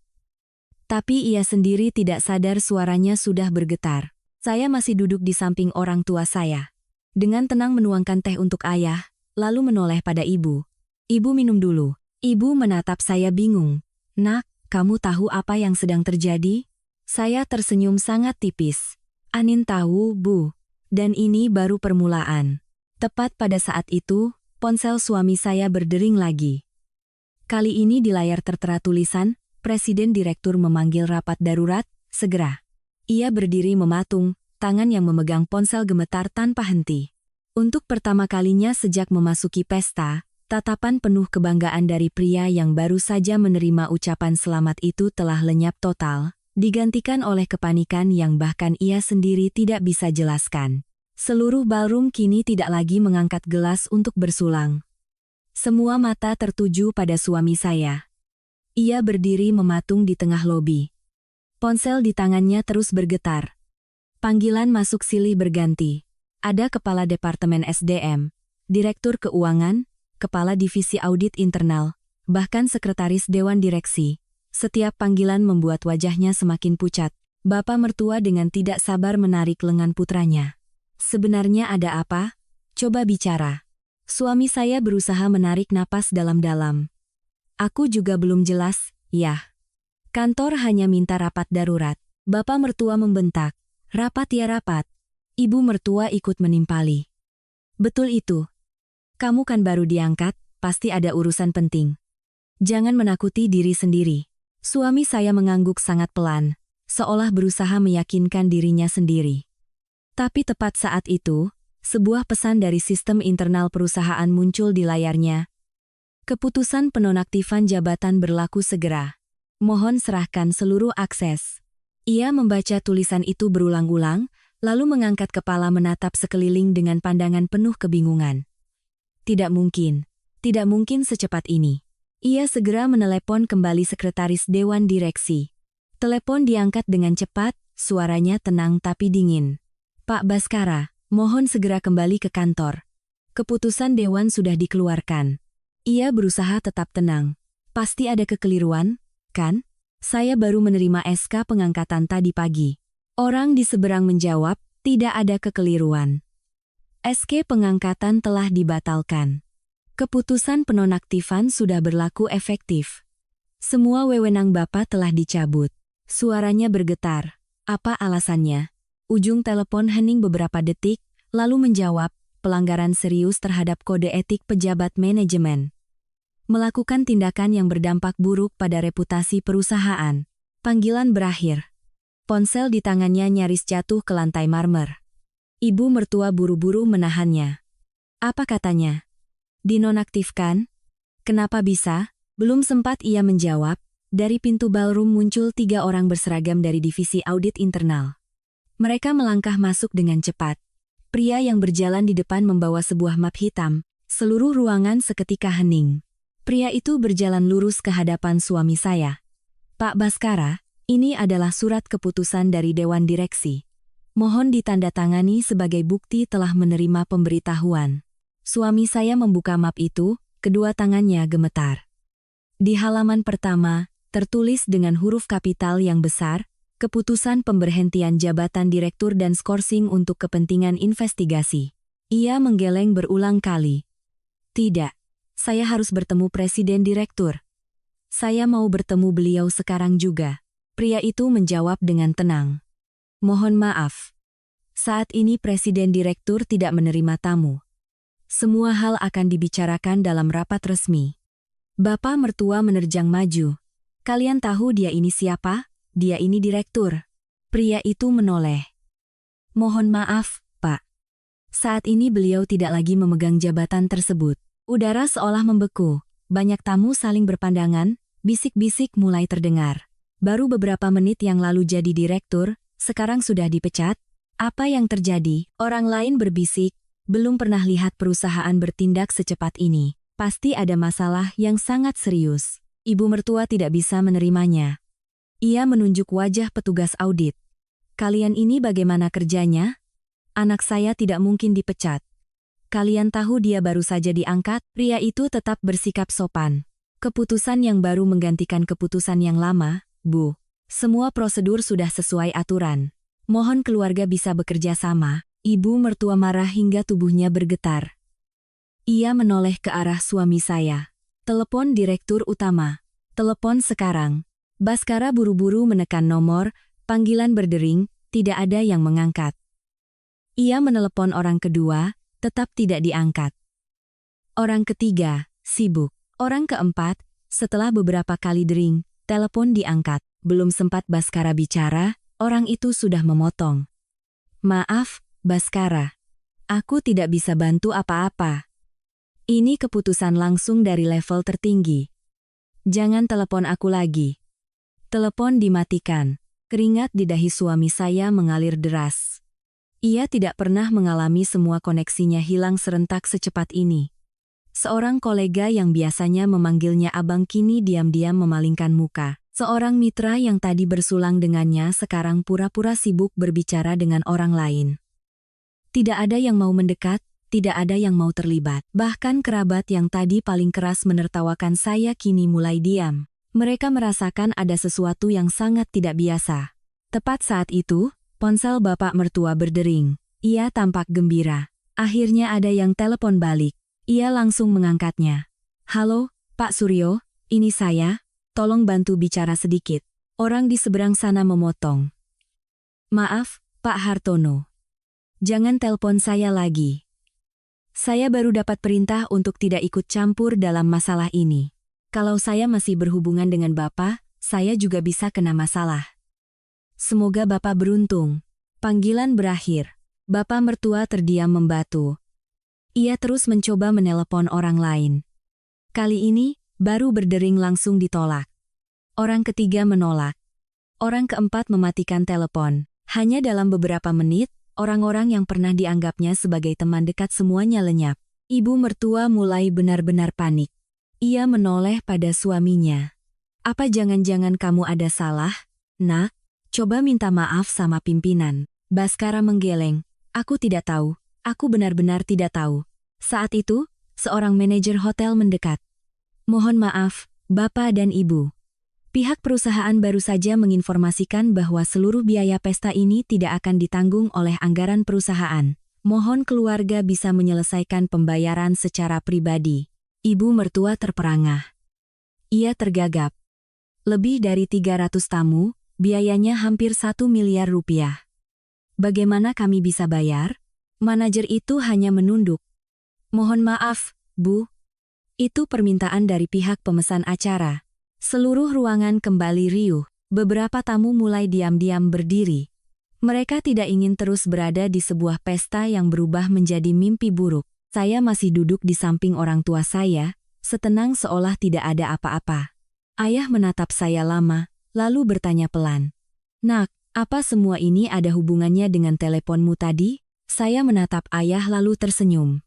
[SPEAKER 1] Tapi ia sendiri tidak sadar suaranya sudah bergetar. Saya masih duduk di samping orang tua saya. Dengan tenang menuangkan teh untuk ayah, lalu menoleh pada ibu. Ibu minum dulu. Ibu menatap saya bingung. Nak, kamu tahu apa yang sedang terjadi? Saya tersenyum sangat tipis. Anin tahu, Bu. Dan ini baru permulaan. Tepat pada saat itu, ponsel suami saya berdering lagi. Kali ini di layar tertera tulisan, Presiden Direktur memanggil rapat darurat, segera. Ia berdiri mematung, tangan yang memegang ponsel gemetar tanpa henti. Untuk pertama kalinya sejak memasuki pesta, tatapan penuh kebanggaan dari pria yang baru saja menerima ucapan selamat itu telah lenyap total, digantikan oleh kepanikan yang bahkan ia sendiri tidak bisa jelaskan. Seluruh ballroom kini tidak lagi mengangkat gelas untuk bersulang. Semua mata tertuju pada suami saya. Ia berdiri mematung di tengah lobi. Ponsel di tangannya terus bergetar. Panggilan masuk silih berganti. Ada Kepala Departemen SDM, Direktur Keuangan, Kepala Divisi Audit Internal, bahkan Sekretaris Dewan Direksi. Setiap panggilan membuat wajahnya semakin pucat. Bapak mertua dengan tidak sabar menarik lengan putranya. Sebenarnya ada apa? Coba bicara. Suami saya berusaha menarik napas dalam-dalam. Aku juga belum jelas, ya. Kantor hanya minta rapat darurat. Bapak mertua membentak. Rapat ya rapat. Ibu mertua ikut menimpali. Betul itu. Kamu kan baru diangkat, pasti ada urusan penting. Jangan menakuti diri sendiri. Suami saya mengangguk sangat pelan, seolah berusaha meyakinkan dirinya sendiri. Tapi tepat saat itu, sebuah pesan dari sistem internal perusahaan muncul di layarnya. Keputusan penonaktifan jabatan berlaku segera. Mohon serahkan seluruh akses. Ia membaca tulisan itu berulang-ulang, lalu mengangkat kepala menatap sekeliling dengan pandangan penuh kebingungan. Tidak mungkin secepat ini. Ia segera menelepon kembali sekretaris Dewan Direksi. Telepon diangkat dengan cepat, suaranya tenang tapi dingin. Pak Baskara, mohon segera kembali ke kantor. Keputusan Dewan sudah dikeluarkan. Ia berusaha tetap tenang. Pasti ada kekeliruan, kan? Saya baru menerima SK pengangkatan tadi pagi. Orang di seberang menjawab, tidak ada kekeliruan. SK pengangkatan telah dibatalkan. Keputusan penonaktifan sudah berlaku efektif. Semua wewenang Bapak telah dicabut. Suaranya bergetar. Apa alasannya? Ujung telepon hening beberapa detik, lalu menjawab, pelanggaran serius terhadap kode etik pejabat manajemen. Melakukan tindakan yang berdampak buruk pada reputasi perusahaan. Panggilan berakhir. Ponsel di tangannya nyaris jatuh ke lantai marmer. Ibu mertua buru-buru menahannya. Apa katanya? Dinonaktifkan? Kenapa bisa? Belum sempat ia menjawab, dari pintu ballroom muncul 3 orang berseragam dari divisi audit internal. Mereka melangkah masuk dengan cepat. Pria yang berjalan di depan membawa sebuah map hitam. Seluruh ruangan seketika hening. Pria itu berjalan lurus ke hadapan suami saya. Pak Baskara, ini adalah surat keputusan dari Dewan Direksi. Mohon ditandatangani sebagai bukti telah menerima pemberitahuan. Suami saya membuka map itu, kedua tangannya gemetar. Di halaman pertama, tertulis dengan huruf kapital yang besar, keputusan pemberhentian jabatan direktur dan skorsing untuk kepentingan investigasi. Ia menggeleng berulang kali. Tidak, saya harus bertemu presiden direktur. Saya mau bertemu beliau sekarang juga. Pria itu menjawab dengan tenang. Mohon maaf. Saat ini presiden direktur tidak menerima tamu. Semua hal akan dibicarakan dalam rapat resmi. Bapak mertua menerjang maju. Kalian tahu dia ini siapa? Dia ini direktur. Pria itu menoleh. Mohon maaf, Pak. Saat ini beliau tidak lagi memegang jabatan tersebut. Udara seolah membeku. Banyak tamu saling berpandangan, bisik-bisik mulai terdengar. Baru beberapa menit yang lalu jadi direktur, sekarang sudah dipecat? Apa yang terjadi? Orang lain berbisik. Belum pernah lihat perusahaan bertindak secepat ini. Pasti ada masalah yang sangat serius. Ibu mertua tidak bisa menerimanya. Ia menunjuk wajah petugas audit. Kalian ini bagaimana kerjanya? Anak saya tidak mungkin dipecat. Kalian tahu dia baru saja diangkat? Pria itu tetap bersikap sopan. Keputusan yang baru menggantikan keputusan yang lama, Bu. Semua prosedur sudah sesuai aturan. Mohon keluarga bisa bekerja sama. Ibu mertua marah hingga tubuhnya bergetar. Ia menoleh ke arah suami saya. Telepon direktur utama. Telepon sekarang. Baskara buru-buru menekan nomor, panggilan berdering, tidak ada yang mengangkat. Ia menelepon orang kedua, tetap tidak diangkat. Orang ketiga, sibuk. Orang keempat, setelah beberapa kali dering, telepon diangkat. Belum sempat Baskara bicara, orang itu sudah memotong. Maaf, Baskara. Aku tidak bisa bantu apa-apa. Ini keputusan langsung dari level tertinggi. Jangan telepon aku lagi. Telepon dimatikan. Keringat di dahi suami saya mengalir deras. Ia tidak pernah mengalami semua koneksinya hilang serentak secepat ini. Seorang kolega yang biasanya memanggilnya abang kini diam-diam memalingkan muka. Seorang mitra yang tadi bersulang dengannya sekarang pura-pura sibuk berbicara dengan orang lain. Tidak ada yang mau mendekat, tidak ada yang mau terlibat. Bahkan kerabat yang tadi paling keras menertawakan saya kini mulai diam. Mereka merasakan ada sesuatu yang sangat tidak biasa. Tepat saat itu, ponsel bapak mertua berdering. Ia tampak gembira. Akhirnya ada yang telepon balik. Ia langsung mengangkatnya. Halo, Pak Suryo, ini saya. Tolong bantu bicara sedikit. Orang di seberang sana memotong. Maaf, Pak Hartono. Jangan telepon saya lagi. Saya baru dapat perintah untuk tidak ikut campur dalam masalah ini. Kalau saya masih berhubungan dengan Bapak, saya juga bisa kena masalah. Semoga Bapak beruntung. Panggilan berakhir. Bapak mertua terdiam membatu. Ia terus mencoba menelepon orang lain. Kali ini, baru berdering langsung ditolak. Orang ketiga menolak. Orang keempat mematikan telepon. Hanya dalam beberapa menit, Orang-orang yang pernah dianggapnya sebagai teman dekat semuanya lenyap. Ibu mertua mulai benar-benar panik. Ia menoleh pada suaminya. Apa jangan-jangan kamu ada salah? Nak, coba minta maaf sama pimpinan. Baskara menggeleng. Aku tidak tahu. Aku benar-benar tidak tahu. Saat itu, seorang manajer hotel mendekat. Mohon maaf, Bapak dan Ibu. Pihak perusahaan baru saja menginformasikan bahwa seluruh biaya pesta ini tidak akan ditanggung oleh anggaran perusahaan. Mohon keluarga bisa menyelesaikan pembayaran secara pribadi. Ibu mertua terperangah. Ia tergagap. Lebih dari 300 tamu, biayanya hampir 1 miliar rupiah. Bagaimana kami bisa bayar? Manajer itu hanya menunduk. Mohon maaf, Bu. Itu permintaan dari pihak pemesan acara. Seluruh ruangan kembali riuh. Beberapa tamu mulai diam-diam berdiri. Mereka tidak ingin terus berada di sebuah pesta yang berubah menjadi mimpi buruk. Saya masih duduk di samping orang tua saya, setenang seolah tidak ada apa-apa. Ayah menatap saya lama, lalu bertanya pelan. Nak, apa semua ini ada hubungannya dengan teleponmu tadi? Saya menatap ayah lalu tersenyum.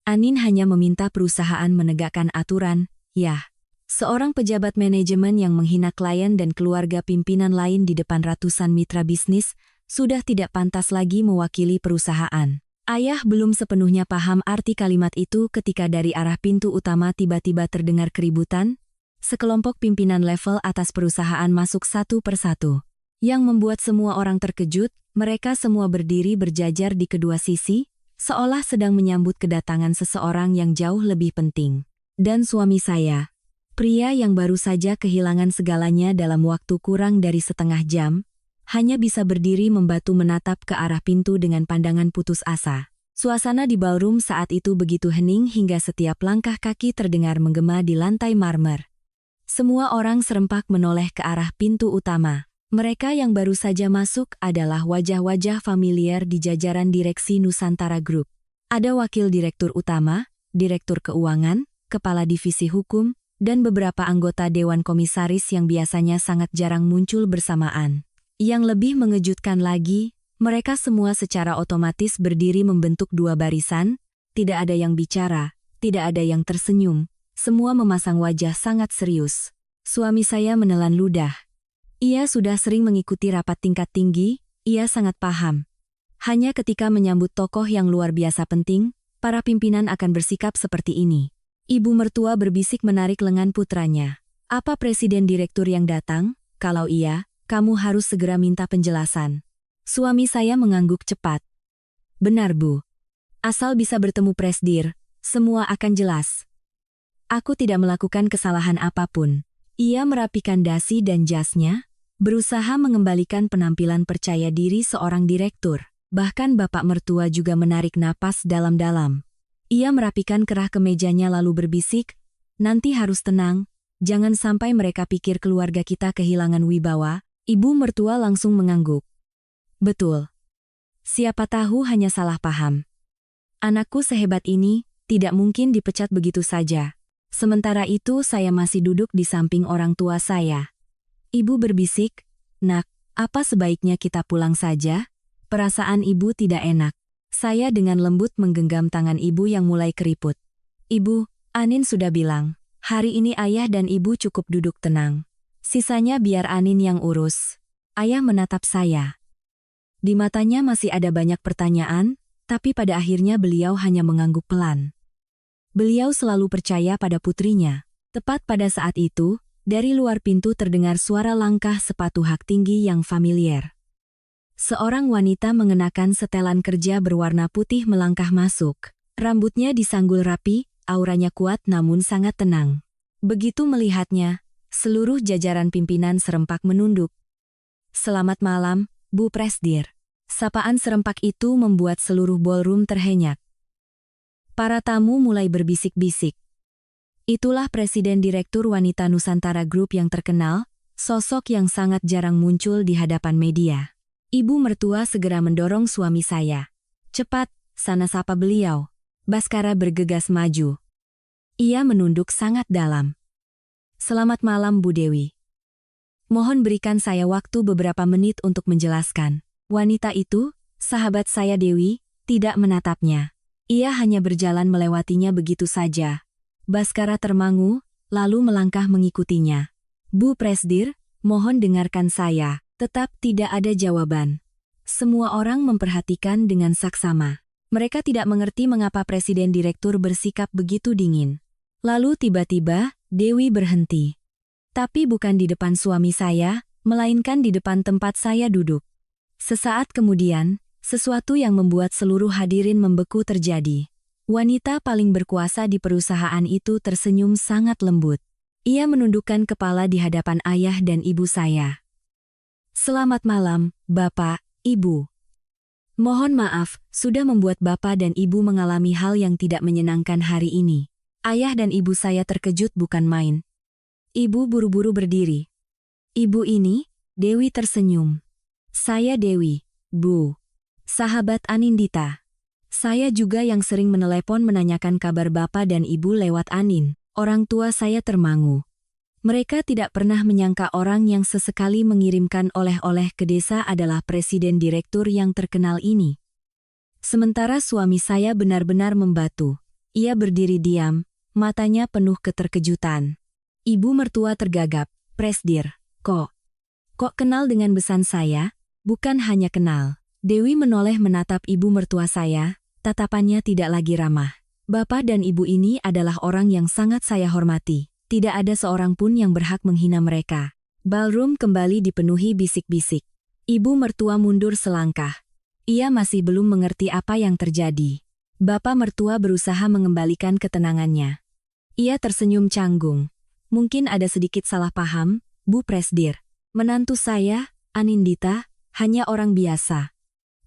[SPEAKER 1] Anin hanya meminta perusahaan menegakkan aturan, ya. Seorang pejabat manajemen yang menghina klien dan keluarga pimpinan lain di depan ratusan mitra bisnis sudah tidak pantas lagi mewakili perusahaan. Ayah belum sepenuhnya paham arti kalimat itu ketika dari arah pintu utama tiba-tiba terdengar keributan. Sekelompok pimpinan level atas perusahaan masuk satu persatu. Yang membuat semua orang terkejut, mereka semua berdiri berjajar di kedua sisi, seolah sedang menyambut kedatangan seseorang yang jauh lebih penting. Dan suami saya. Pria yang baru saja kehilangan segalanya dalam waktu kurang dari setengah jam, hanya bisa berdiri membatu menatap ke arah pintu dengan pandangan putus asa. Suasana di ballroom saat itu begitu hening hingga setiap langkah kaki terdengar menggema di lantai marmer. Semua orang serempak menoleh ke arah pintu utama. Mereka yang baru saja masuk adalah wajah-wajah familiar di jajaran direksi Nusantara Group. Ada wakil direktur utama, direktur keuangan, kepala divisi hukum, dan beberapa anggota Dewan Komisaris yang biasanya sangat jarang muncul bersamaan. Yang lebih mengejutkan lagi, mereka semua secara otomatis berdiri membentuk dua barisan, tidak ada yang bicara, tidak ada yang tersenyum, semua memasang wajah sangat serius. Suami saya menelan ludah. Ia sudah sering mengikuti rapat tingkat tinggi, ia sangat paham. Hanya ketika menyambut tokoh yang luar biasa penting, para pimpinan akan bersikap seperti ini. Ibu mertua berbisik menarik lengan putranya. Apa presiden direktur yang datang? Kalau iya, kamu harus segera minta penjelasan. Suami saya mengangguk cepat. Benar, Bu. Asal bisa bertemu presdir, semua akan jelas. Aku tidak melakukan kesalahan apapun. Ia merapikan dasi dan jasnya, berusaha mengembalikan penampilan percaya diri seorang direktur. Bahkan bapak mertua juga menarik napas dalam-dalam. Ia merapikan kerah kemejanya lalu berbisik, nanti harus tenang, jangan sampai mereka pikir keluarga kita kehilangan wibawa. Ibu mertua langsung mengangguk. Betul. Siapa tahu hanya salah paham. Anakku sehebat ini, tidak mungkin dipecat begitu saja. Sementara itu saya masih duduk di samping orang tua saya. Ibu berbisik, Nak, apa sebaiknya kita pulang saja? Perasaan ibu tidak enak. Saya dengan lembut menggenggam tangan ibu yang mulai keriput. Ibu, Anin sudah bilang, hari ini ayah dan ibu cukup duduk tenang. Sisanya biar Anin yang urus. Ayah menatap saya. Di matanya masih ada banyak pertanyaan, tapi pada akhirnya beliau hanya mengangguk pelan. Beliau selalu percaya pada putrinya. Tepat pada saat itu, dari luar pintu terdengar suara langkah sepatu hak tinggi yang familiar. Seorang wanita mengenakan setelan kerja berwarna putih melangkah masuk. Rambutnya disanggul rapi, auranya kuat namun sangat tenang. Begitu melihatnya, seluruh jajaran pimpinan serempak menunduk. Selamat malam, Bu Presdir. Sapaan serempak itu membuat seluruh ballroom terhenyak. Para tamu mulai berbisik-bisik. Itulah Presiden Direktur Wanita Nusantara Group yang terkenal, sosok yang sangat jarang muncul di hadapan media. Ibu mertua segera mendorong suami saya. Cepat, sana sapa beliau. Baskara bergegas maju. Ia menunduk sangat dalam. Selamat malam Bu Dewi. Mohon berikan saya waktu beberapa menit untuk menjelaskan. Wanita itu, Sahabat saya Dewi tidak menatapnya. Ia hanya berjalan melewatinya begitu saja. Baskara termangu, lalu melangkah mengikutinya. Bu Presdir, mohon dengarkan saya. Tetap tidak ada jawaban. Semua orang memperhatikan dengan saksama. Mereka tidak mengerti mengapa Presiden Direktur bersikap begitu dingin. Lalu tiba-tiba, Dewi berhenti. Tapi bukan di depan suami saya, melainkan di depan tempat saya duduk. Sesaat kemudian, sesuatu yang membuat seluruh hadirin membeku terjadi. Wanita paling berkuasa di perusahaan itu tersenyum sangat lembut. Ia menundukkan kepala di hadapan ayah dan ibu saya. Selamat malam, Bapak, Ibu. Mohon maaf, sudah membuat Bapak dan Ibu mengalami hal yang tidak menyenangkan hari ini. Ayah dan ibu saya terkejut bukan main. Ibu buru-buru berdiri. Ibu ini, Dewi tersenyum. Saya Dewi, Bu. Sahabat Anindita. Saya juga yang sering menelepon menanyakan kabar Bapak dan Ibu lewat Anin. Orang tua saya termangu. Mereka tidak pernah menyangka orang yang sesekali mengirimkan oleh-oleh ke desa adalah Presiden Direktur yang terkenal ini. Sementara suami saya benar-benar membatu. Ia berdiri diam, matanya penuh keterkejutan. Ibu mertua tergagap. Presdir, kok kenal dengan besan saya? Bukan hanya kenal. Dewi menoleh menatap ibu mertua saya, tatapannya tidak lagi ramah. Bapak dan ibu ini adalah orang yang sangat saya hormati. Tidak ada seorang pun yang berhak menghina mereka. Ballroom kembali dipenuhi bisik-bisik. Ibu mertua mundur selangkah. Ia masih belum mengerti apa yang terjadi. Bapak mertua berusaha mengembalikan ketenangannya. Ia tersenyum canggung. Mungkin ada sedikit salah paham, Bu Presdir. Menantu saya, Anindita, hanya orang biasa.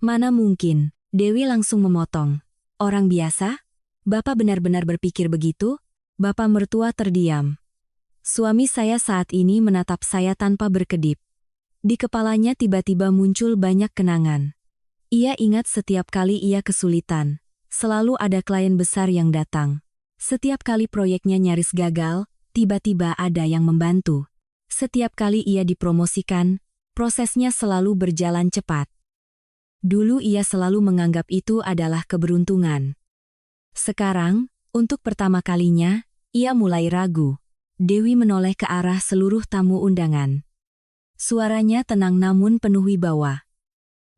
[SPEAKER 1] Mana mungkin, Dewi langsung memotong. Orang biasa? Bapak benar-benar berpikir begitu? Bapak mertua terdiam. Suami saya saat ini menatap saya tanpa berkedip. Di kepalanya tiba-tiba muncul banyak kenangan. Ia ingat setiap kali ia kesulitan. Selalu ada klien besar yang datang. Setiap kali proyeknya nyaris gagal, tiba-tiba ada yang membantu. Setiap kali ia dipromosikan, prosesnya selalu berjalan cepat. Dulu ia selalu menganggap itu adalah keberuntungan. Sekarang, untuk pertama kalinya, ia mulai ragu. Dewi menoleh ke arah seluruh tamu undangan. Suaranya tenang namun penuh wibawa.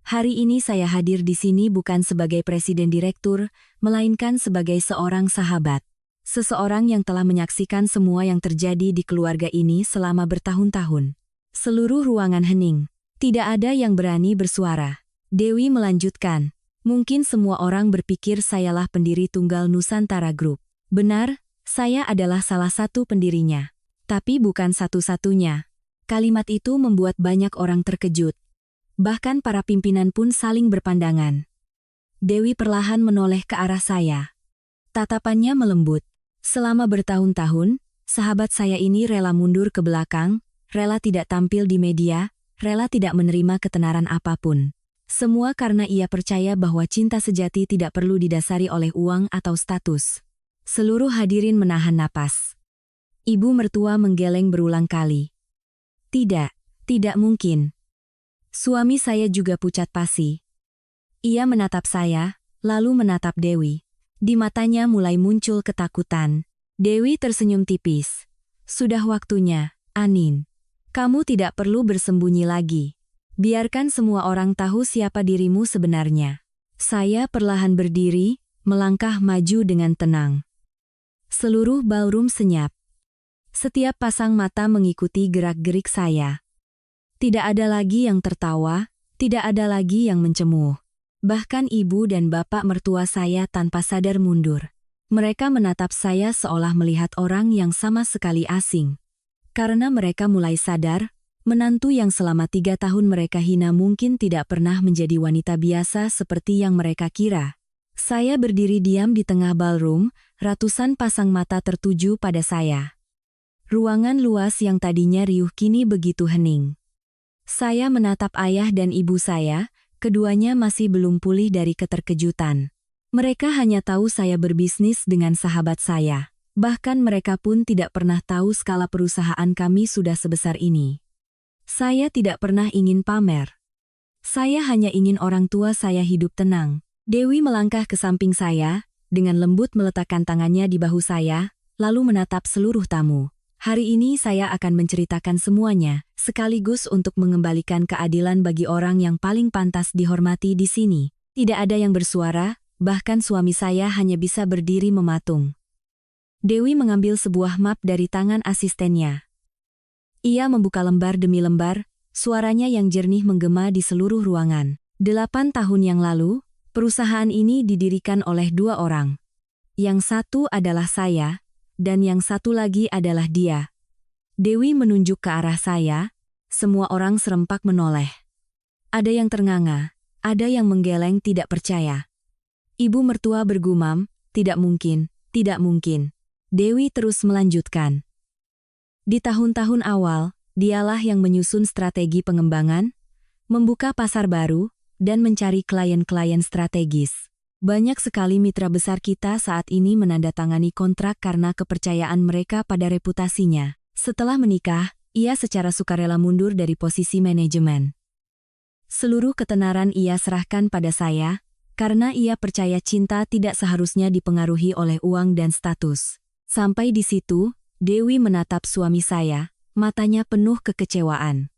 [SPEAKER 1] Hari ini saya hadir di sini bukan sebagai Presiden Direktur, melainkan sebagai seorang sahabat. Seseorang yang telah menyaksikan semua yang terjadi di keluarga ini selama bertahun-tahun. Seluruh ruangan hening. Tidak ada yang berani bersuara. Dewi melanjutkan. Mungkin semua orang berpikir sayalah pendiri tunggal Nusantara Group. Benar, saya adalah salah satu pendirinya. Tapi bukan satu-satunya. Kalimat itu membuat banyak orang terkejut. Bahkan para pimpinan pun saling berpandangan. Dewi perlahan menoleh ke arah saya. Tatapannya melembut. Selama bertahun-tahun, sahabat saya ini rela mundur ke belakang, rela tidak tampil di media, rela tidak menerima ketenaran apapun. Semua karena ia percaya bahwa cinta sejati tidak perlu didasari oleh uang atau status. Seluruh hadirin menahan napas. Ibu mertua menggeleng berulang kali. Tidak mungkin. Suami saya juga pucat pasi. Ia menatap saya, lalu menatap Dewi. Di matanya mulai muncul ketakutan. Dewi tersenyum tipis. Sudah waktunya, Anin. Kamu tidak perlu bersembunyi lagi. Biarkan semua orang tahu siapa dirimu sebenarnya. Saya perlahan berdiri, melangkah maju dengan tenang. Seluruh ballroom senyap. Setiap pasang mata mengikuti gerak-gerik saya. Tidak ada lagi yang tertawa, tidak ada lagi yang mencemooh. Bahkan ibu dan bapak mertua saya tanpa sadar mundur. Mereka menatap saya seolah melihat orang yang sama sekali asing. Karena mereka mulai sadar, menantu yang selama 3 tahun mereka hina mungkin tidak pernah menjadi wanita biasa seperti yang mereka kira. Saya berdiri diam di tengah ballroom, ratusan pasang mata tertuju pada saya. Ruangan luas yang tadinya riuh kini begitu hening. Saya menatap ayah dan ibu saya, keduanya masih belum pulih dari keterkejutan. Mereka hanya tahu saya berbisnis dengan sahabat saya. Bahkan mereka pun tidak pernah tahu skala perusahaan kami sudah sebesar ini. Saya tidak pernah ingin pamer. Saya hanya ingin orang tua saya hidup tenang. Dewi melangkah ke samping saya, dengan lembut meletakkan tangannya di bahu saya, lalu menatap seluruh tamu. Hari ini saya akan menceritakan semuanya, sekaligus untuk mengembalikan keadilan bagi orang yang paling pantas dihormati di sini. Tidak ada yang bersuara, bahkan suami saya hanya bisa berdiri mematung. Dewi mengambil sebuah map dari tangan asistennya. Ia membuka lembar demi lembar, suaranya yang jernih menggema di seluruh ruangan. 8 tahun yang lalu, perusahaan ini didirikan oleh 2 orang. Yang satu adalah saya, dan yang satu lagi adalah dia. Dewi menunjuk ke arah saya, semua orang serempak menoleh. Ada yang ternganga, ada yang menggeleng tidak percaya. Ibu mertua bergumam, tidak mungkin, tidak mungkin. Dewi terus melanjutkan. Di tahun-tahun awal, dialah yang menyusun strategi pengembangan, membuka pasar baru, dan mencari klien-klien strategis. Banyak sekali mitra besar kita saat ini menandatangani kontrak karena kepercayaan mereka pada reputasinya. Setelah menikah, ia secara sukarela mundur dari posisi manajemen. Seluruh ketenaran ia serahkan pada saya, karena ia percaya cinta tidak seharusnya dipengaruhi oleh uang dan status. Sampai di situ, Dewi menatap suami saya, matanya penuh kekecewaan.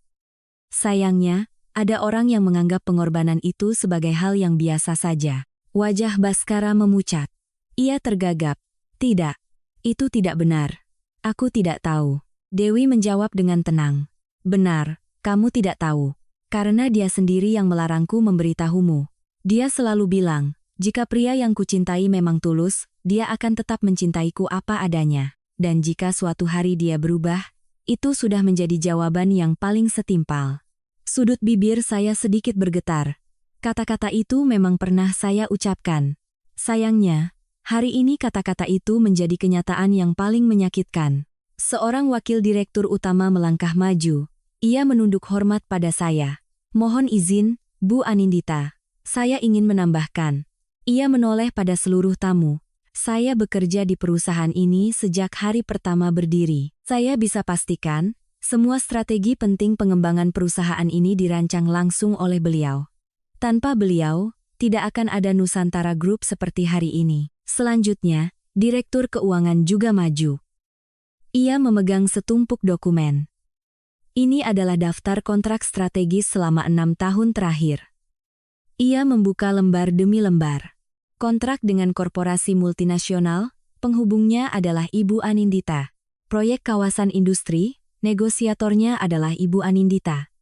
[SPEAKER 1] Sayangnya, ada orang yang menganggap pengorbanan itu sebagai hal yang biasa saja. Wajah Baskara memucat. Ia tergagap. Tidak, itu tidak benar. Aku tidak tahu. Dewi menjawab dengan tenang. Benar, kamu tidak tahu. Karena dia sendiri yang melarangku memberitahumu. Dia selalu bilang, jika pria yang kucintai memang tulus, dia akan tetap mencintaiku apa adanya. Dan jika suatu hari dia berubah, itu sudah menjadi jawaban yang paling setimpal. Sudut bibir saya sedikit bergetar. Kata-kata itu memang pernah saya ucapkan. Sayangnya, hari ini kata-kata itu menjadi kenyataan yang paling menyakitkan. Seorang wakil direktur utama melangkah maju. Ia menunduk hormat pada saya. Mohon izin, Bu Anindita. Saya ingin menambahkan. Ia menoleh pada seluruh tamu. Saya bekerja di perusahaan ini sejak hari pertama berdiri. Saya bisa pastikan, semua strategi penting pengembangan perusahaan ini dirancang langsung oleh beliau. Tanpa beliau, tidak akan ada Nusantara Group seperti hari ini. Selanjutnya, Direktur Keuangan juga maju. Ia memegang setumpuk dokumen. Ini adalah daftar kontrak strategis selama 6 tahun terakhir. Ia membuka lembar demi lembar. Kontrak dengan korporasi multinasional, penghubungnya adalah Ibu Anindita. Proyek kawasan industri, negosiatornya adalah Ibu Anindita.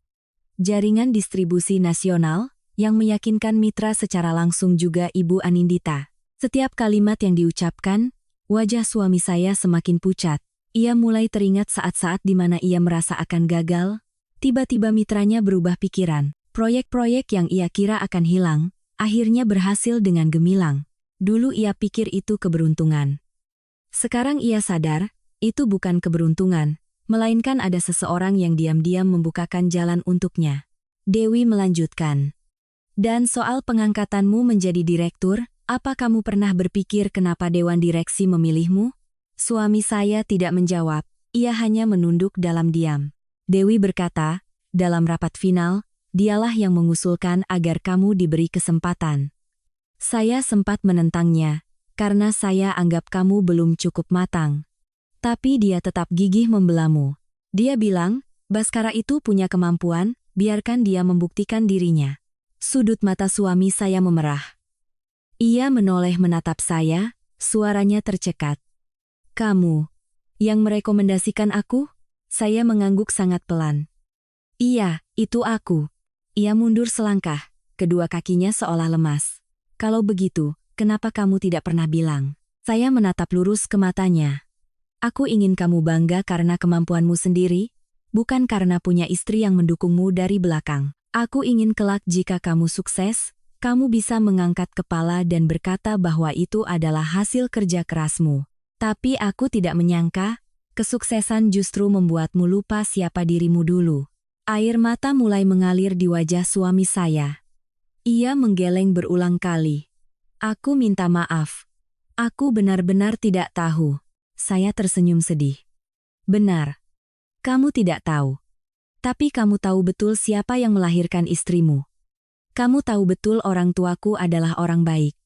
[SPEAKER 1] Jaringan distribusi nasional, yang meyakinkan mitra secara langsung juga Ibu Anindita. Setiap kalimat yang diucapkan, wajah suami saya semakin pucat. Ia mulai teringat saat-saat di mana ia merasa akan gagal, tiba-tiba mitranya berubah pikiran. Proyek-proyek yang ia kira akan hilang, akhirnya berhasil dengan gemilang. Dulu ia pikir itu keberuntungan. Sekarang ia sadar, itu bukan keberuntungan, melainkan ada seseorang yang diam-diam membukakan jalan untuknya. Dewi melanjutkan. Dan soal pengangkatanmu menjadi direktur, apa kamu pernah berpikir kenapa Dewan Direksi memilihmu? Suami saya tidak menjawab, ia hanya menunduk dalam diam. Dewi berkata, dalam rapat final, dialah yang mengusulkan agar kamu diberi kesempatan. Saya sempat menentangnya, karena saya anggap kamu belum cukup matang. Tapi dia tetap gigih membelamu. Dia bilang, Baskara itu punya kemampuan, biarkan dia membuktikan dirinya. Sudut mata suami saya memerah. Ia menoleh menatap saya, suaranya tercekat. Kamu, yang merekomendasikan aku? Saya mengangguk sangat pelan. Iya, itu aku. Ia mundur selangkah, kedua kakinya seolah lemas. Kalau begitu, kenapa kamu tidak pernah bilang? Saya menatap lurus ke matanya. Aku ingin kamu bangga karena kemampuanmu sendiri, bukan karena punya istri yang mendukungmu dari belakang. Aku ingin kelak jika kamu sukses, kamu bisa mengangkat kepala dan berkata bahwa itu adalah hasil kerja kerasmu. Tapi aku tidak menyangka, kesuksesan justru membuatmu lupa siapa dirimu dulu. Air mata mulai mengalir di wajah suami saya. Ia menggeleng berulang kali. Aku minta maaf. Aku benar-benar tidak tahu. Saya tersenyum sedih. Benar. Kamu tidak tahu. Tapi kamu tahu betul siapa yang melahirkan istrimu. Kamu tahu betul orang tuaku adalah orang baik.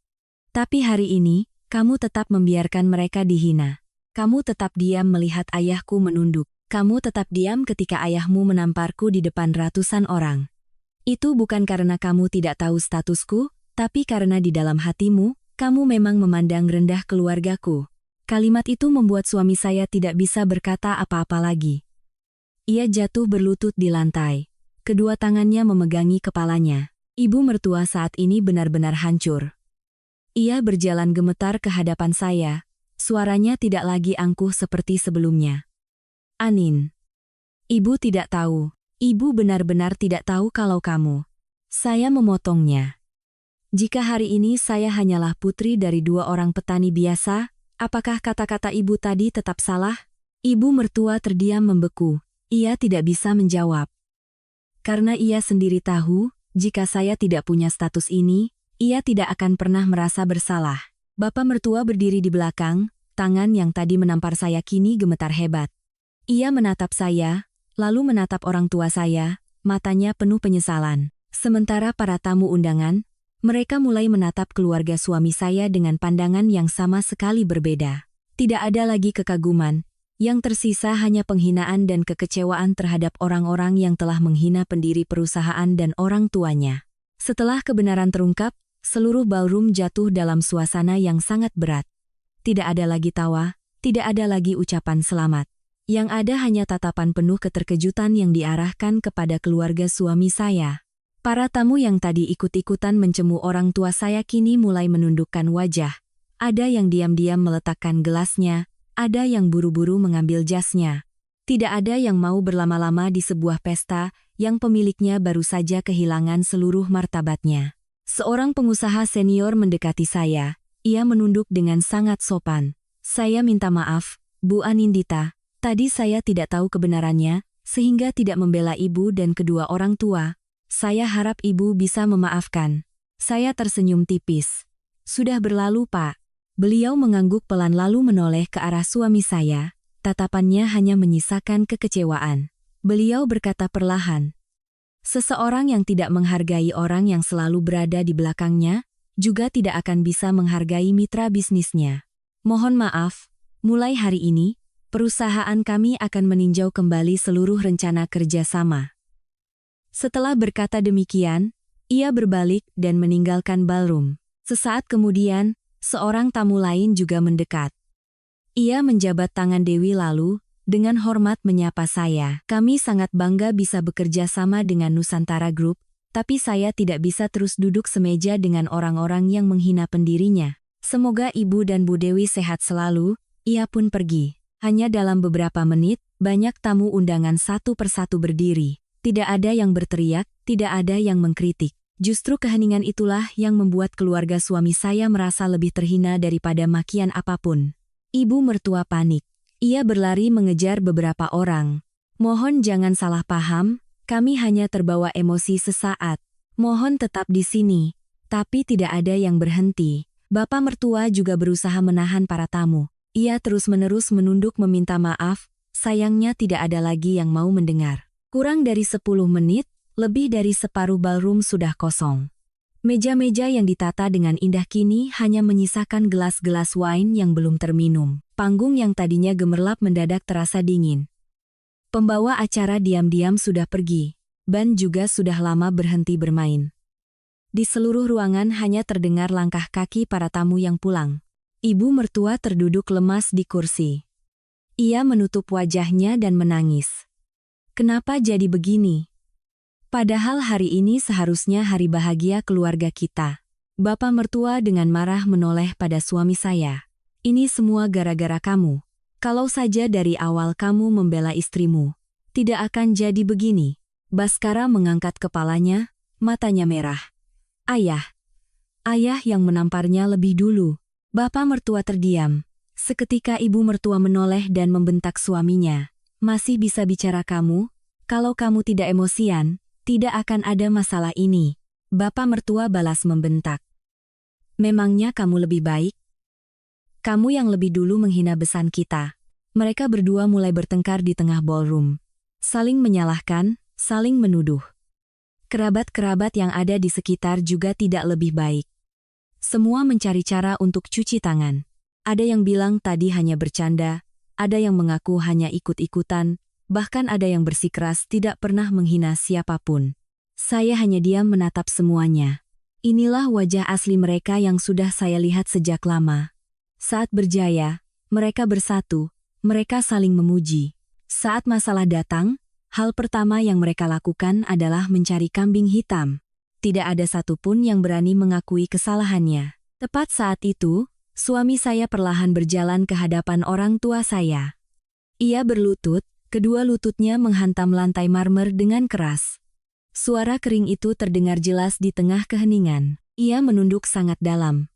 [SPEAKER 1] Tapi hari ini, kamu tetap membiarkan mereka dihina. Kamu tetap diam melihat ayahku menunduk. Kamu tetap diam ketika ayahmu menamparku di depan ratusan orang. Itu bukan karena kamu tidak tahu statusku, tapi karena di dalam hatimu, kamu memang memandang rendah keluargaku. Kalimat itu membuat suami saya tidak bisa berkata apa-apa lagi. Ia jatuh berlutut di lantai. Kedua tangannya memegangi kepalanya. Ibu mertua saat ini benar-benar hancur. Ia berjalan gemetar ke hadapan saya. Suaranya tidak lagi angkuh seperti sebelumnya. Anin. Ibu tidak tahu. Ibu benar-benar tidak tahu kalau kamu. Saya memotongnya. Jika hari ini saya hanyalah putri dari 2 orang petani biasa, apakah kata-kata ibu tadi tetap salah? Ibu mertua terdiam membeku. Ia tidak bisa menjawab. Karena ia sendiri tahu, jika saya tidak punya status ini, ia tidak akan pernah merasa bersalah. Bapak mertua berdiri di belakang, tangan yang tadi menampar saya kini gemetar hebat. Ia menatap saya, lalu menatap orang tua saya, matanya penuh penyesalan. Sementara para tamu undangan, mereka mulai menatap keluarga suami saya dengan pandangan yang sama sekali berbeda. Tidak ada lagi kekaguman, yang tersisa hanya penghinaan dan kekecewaan terhadap orang-orang yang telah menghina pendiri perusahaan dan orang tuanya. Setelah kebenaran terungkap, seluruh ballroom jatuh dalam suasana yang sangat berat. Tidak ada lagi tawa, tidak ada lagi ucapan selamat. Yang ada hanya tatapan penuh keterkejutan yang diarahkan kepada keluarga suami saya. Para tamu yang tadi ikut-ikutan mencemu orang tua saya kini mulai menundukkan wajah. Ada yang diam-diam meletakkan gelasnya, ada yang buru-buru mengambil jasnya. Tidak ada yang mau berlama-lama di sebuah pesta yang pemiliknya baru saja kehilangan seluruh martabatnya. Seorang pengusaha senior mendekati saya. Ia menunduk dengan sangat sopan. Saya minta maaf, Bu Anindita. Tadi saya tidak tahu kebenarannya, sehingga tidak membela ibu dan kedua orang tua. Saya harap ibu bisa memaafkan. Saya tersenyum tipis. Sudah berlalu, Pak. Beliau mengangguk pelan lalu menoleh ke arah suami saya, tatapannya hanya menyisakan kekecewaan. Beliau berkata perlahan, seseorang yang tidak menghargai orang yang selalu berada di belakangnya, juga tidak akan bisa menghargai mitra bisnisnya. Mohon maaf, mulai hari ini, perusahaan kami akan meninjau kembali seluruh rencana kerjasama. Setelah berkata demikian, ia berbalik dan meninggalkan ballroom. Sesaat kemudian, seorang tamu lain juga mendekat. Ia menjabat tangan Dewi lalu, dengan hormat menyapa saya. Kami sangat bangga bisa bekerja sama dengan Nusantara Group, tapi saya tidak bisa terus duduk semeja dengan orang-orang yang menghina pendirinya. Semoga Ibu dan Bu Dewi sehat selalu. Ia pun pergi. Hanya dalam beberapa menit, banyak tamu undangan satu persatu berdiri. Tidak ada yang berteriak, tidak ada yang mengkritik. Justru keheningan itulah yang membuat keluarga suami saya merasa lebih terhina daripada makian apapun. Ibu mertua panik. Ia berlari mengejar beberapa orang. Mohon jangan salah paham, kami hanya terbawa emosi sesaat. Mohon tetap di sini. Tapi tidak ada yang berhenti. Bapak mertua juga berusaha menahan para tamu. Ia terus-menerus menunduk meminta maaf, sayangnya tidak ada lagi yang mau mendengar. Kurang dari 10 menit, lebih dari separuh ballroom sudah kosong. Meja-meja yang ditata dengan indah kini hanya menyisakan gelas-gelas wine yang belum terminum. Panggung yang tadinya gemerlap mendadak terasa dingin. Pembawa acara diam-diam sudah pergi. Band juga sudah lama berhenti bermain. Di seluruh ruangan hanya terdengar langkah kaki para tamu yang pulang. Ibu mertua terduduk lemas di kursi. Ia menutup wajahnya dan menangis. Kenapa jadi begini? Padahal hari ini seharusnya hari bahagia keluarga kita. Bapak mertua dengan marah menoleh pada suami saya. Ini semua gara-gara kamu. Kalau saja dari awal kamu membela istrimu, tidak akan jadi begini. Baskara mengangkat kepalanya, matanya merah. Ayah. Ayah yang menamparnya lebih dulu. Bapak mertua terdiam. Seketika ibu mertua menoleh dan membentak suaminya. Masih bisa bicara kamu? Kalau kamu tidak emosian, tidak akan ada masalah ini. Bapak mertua balas membentak. Memangnya kamu lebih baik? Kamu yang lebih dulu menghina besan kita. Mereka berdua mulai bertengkar di tengah ballroom. Saling menyalahkan, saling menuduh. Kerabat-kerabat yang ada di sekitar juga tidak lebih baik. Semua mencari cara untuk cuci tangan. Ada yang bilang tadi hanya bercanda, ada yang mengaku hanya ikut-ikutan, bahkan ada yang bersikeras tidak pernah menghina siapapun. Saya hanya diam menatap semuanya. Inilah wajah asli mereka yang sudah saya lihat sejak lama. Saat berjaya, mereka bersatu, mereka saling memuji. Saat masalah datang, hal pertama yang mereka lakukan adalah mencari kambing hitam. Tidak ada satupun yang berani mengakui kesalahannya. Tepat saat itu, suami saya perlahan berjalan ke hadapan orang tua saya. Ia berlutut, kedua lututnya menghantam lantai marmer dengan keras. Suara kering itu terdengar jelas di tengah keheningan. Ia menunduk sangat dalam.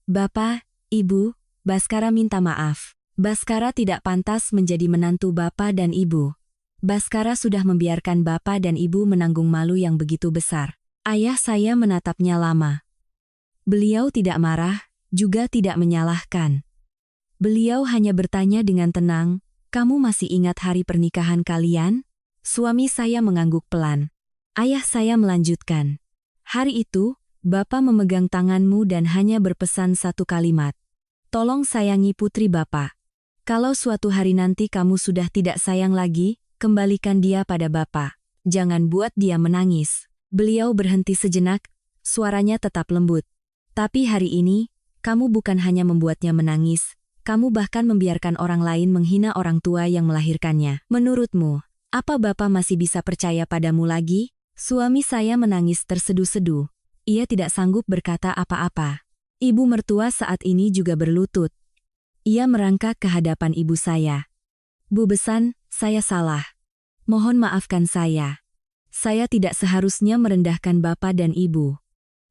[SPEAKER 1] "Bapak, Ibu, Baskara minta maaf. Baskara tidak pantas menjadi menantu Bapak dan Ibu. Baskara sudah membiarkan Bapak dan Ibu menanggung malu yang begitu besar." Ayah saya menatapnya lama. Beliau tidak marah, juga tidak menyalahkan. Beliau hanya bertanya dengan tenang, "Kamu masih ingat hari pernikahan kalian?" Suami saya mengangguk pelan. Ayah saya melanjutkan, "Hari itu, Bapak memegang tanganmu dan hanya berpesan satu kalimat. Tolong sayangi putri Bapak. Kalau suatu hari nanti kamu sudah tidak sayang lagi, kembalikan dia pada Bapak. Jangan buat dia menangis." Beliau berhenti sejenak, suaranya tetap lembut. "Tapi hari ini, kamu bukan hanya membuatnya menangis, kamu bahkan membiarkan orang lain menghina orang tua yang melahirkannya. Menurutmu, apa Bapak masih bisa percaya padamu lagi?" Suami saya menangis terseduh-seduh. Ia tidak sanggup berkata apa-apa. Ibu mertua saat ini juga berlutut. Ia merangkak ke hadapan ibu saya. "Bu Besan, saya salah. Mohon maafkan saya. Saya tidak seharusnya merendahkan Bapak dan Ibu.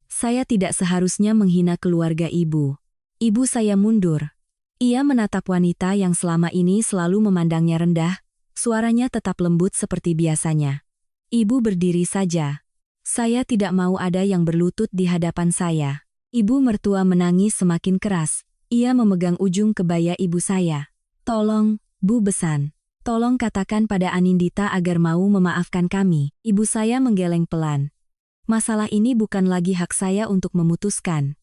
[SPEAKER 1] Saya tidak seharusnya menghina keluarga Ibu." Ibu saya mundur. Ia menatap wanita yang selama ini selalu memandangnya rendah, suaranya tetap lembut seperti biasanya. "Ibu berdiri saja. Saya tidak mau ada yang berlutut di hadapan saya." Ibu mertua menangis semakin keras. Ia memegang ujung kebaya ibu saya. "Tolong, Bu Besan. Tolong katakan pada Anindita agar mau memaafkan kami." Ibu saya menggeleng pelan. "Masalah ini bukan lagi hak saya untuk memutuskan.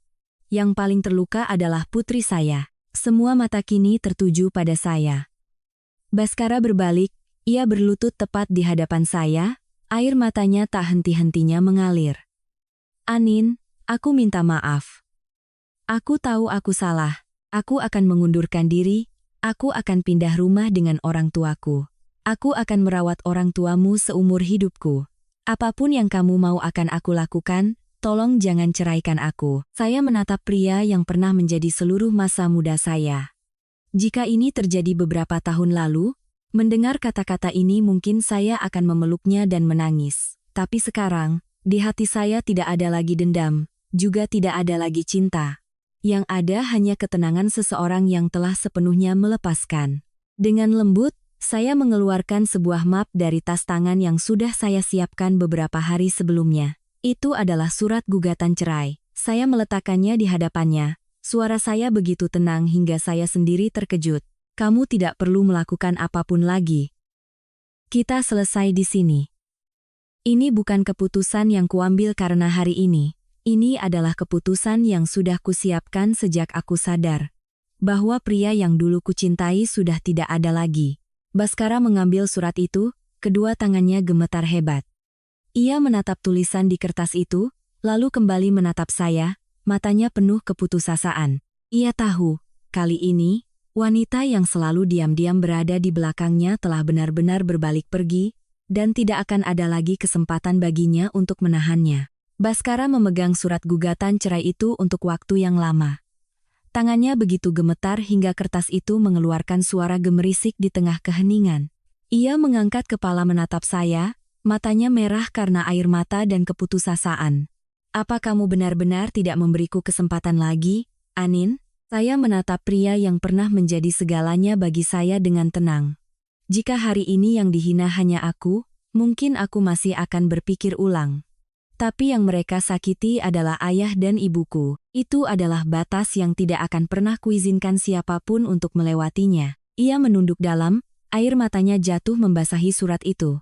[SPEAKER 1] Yang paling terluka adalah putri saya." Semua mata kini tertuju pada saya. Baskara berbalik, ia berlutut tepat di hadapan saya, air matanya tak henti-hentinya mengalir. "Anin, aku minta maaf. Aku tahu aku salah. Aku akan mengundurkan diri. Aku akan pindah rumah dengan orang tuaku. Aku akan merawat orang tuamu seumur hidupku. Apapun yang kamu mau akan aku lakukan, tolong jangan ceraikan aku." Saya menatap pria yang pernah menjadi seluruh masa muda saya. Jika ini terjadi beberapa tahun lalu, mendengar kata-kata ini mungkin saya akan memeluknya dan menangis. Tapi sekarang, di hati saya tidak ada lagi dendam, juga tidak ada lagi cinta. Yang ada hanya ketenangan seseorang yang telah sepenuhnya melepaskan. Dengan lembut, saya mengeluarkan sebuah map dari tas tangan yang sudah saya siapkan beberapa hari sebelumnya. Itu adalah surat gugatan cerai. Saya meletakkannya di hadapannya. Suara saya begitu tenang hingga saya sendiri terkejut. "Kamu tidak perlu melakukan apapun lagi. Kita selesai di sini. Ini bukan keputusan yang kuambil karena hari ini. Ini adalah keputusan yang sudah kusiapkan sejak aku sadar bahwa pria yang dulu kucintai sudah tidak ada lagi." Baskara mengambil surat itu, kedua tangannya gemetar hebat. Ia menatap tulisan di kertas itu, lalu kembali menatap saya, matanya penuh keputusasaan. Ia tahu, kali ini, wanita yang selalu diam-diam berada di belakangnya telah benar-benar berbalik pergi, dan tidak akan ada lagi kesempatan baginya untuk menahannya. Baskara memegang surat gugatan cerai itu untuk waktu yang lama. Tangannya begitu gemetar hingga kertas itu mengeluarkan suara gemerisik di tengah keheningan. Ia mengangkat kepala menatap saya, matanya merah karena air mata dan keputusasaan. "Apa kamu benar-benar tidak memberiku kesempatan lagi, Anin?" Saya menatap pria yang pernah menjadi segalanya bagi saya dengan tenang. Jika hari ini yang dihina hanya aku, mungkin aku masih akan berpikir ulang. Tapi yang mereka sakiti adalah ayah dan ibuku. Itu adalah batas yang tidak akan pernah kuizinkan siapapun untuk melewatinya. Ia menunduk dalam, air matanya jatuh membasahi surat itu.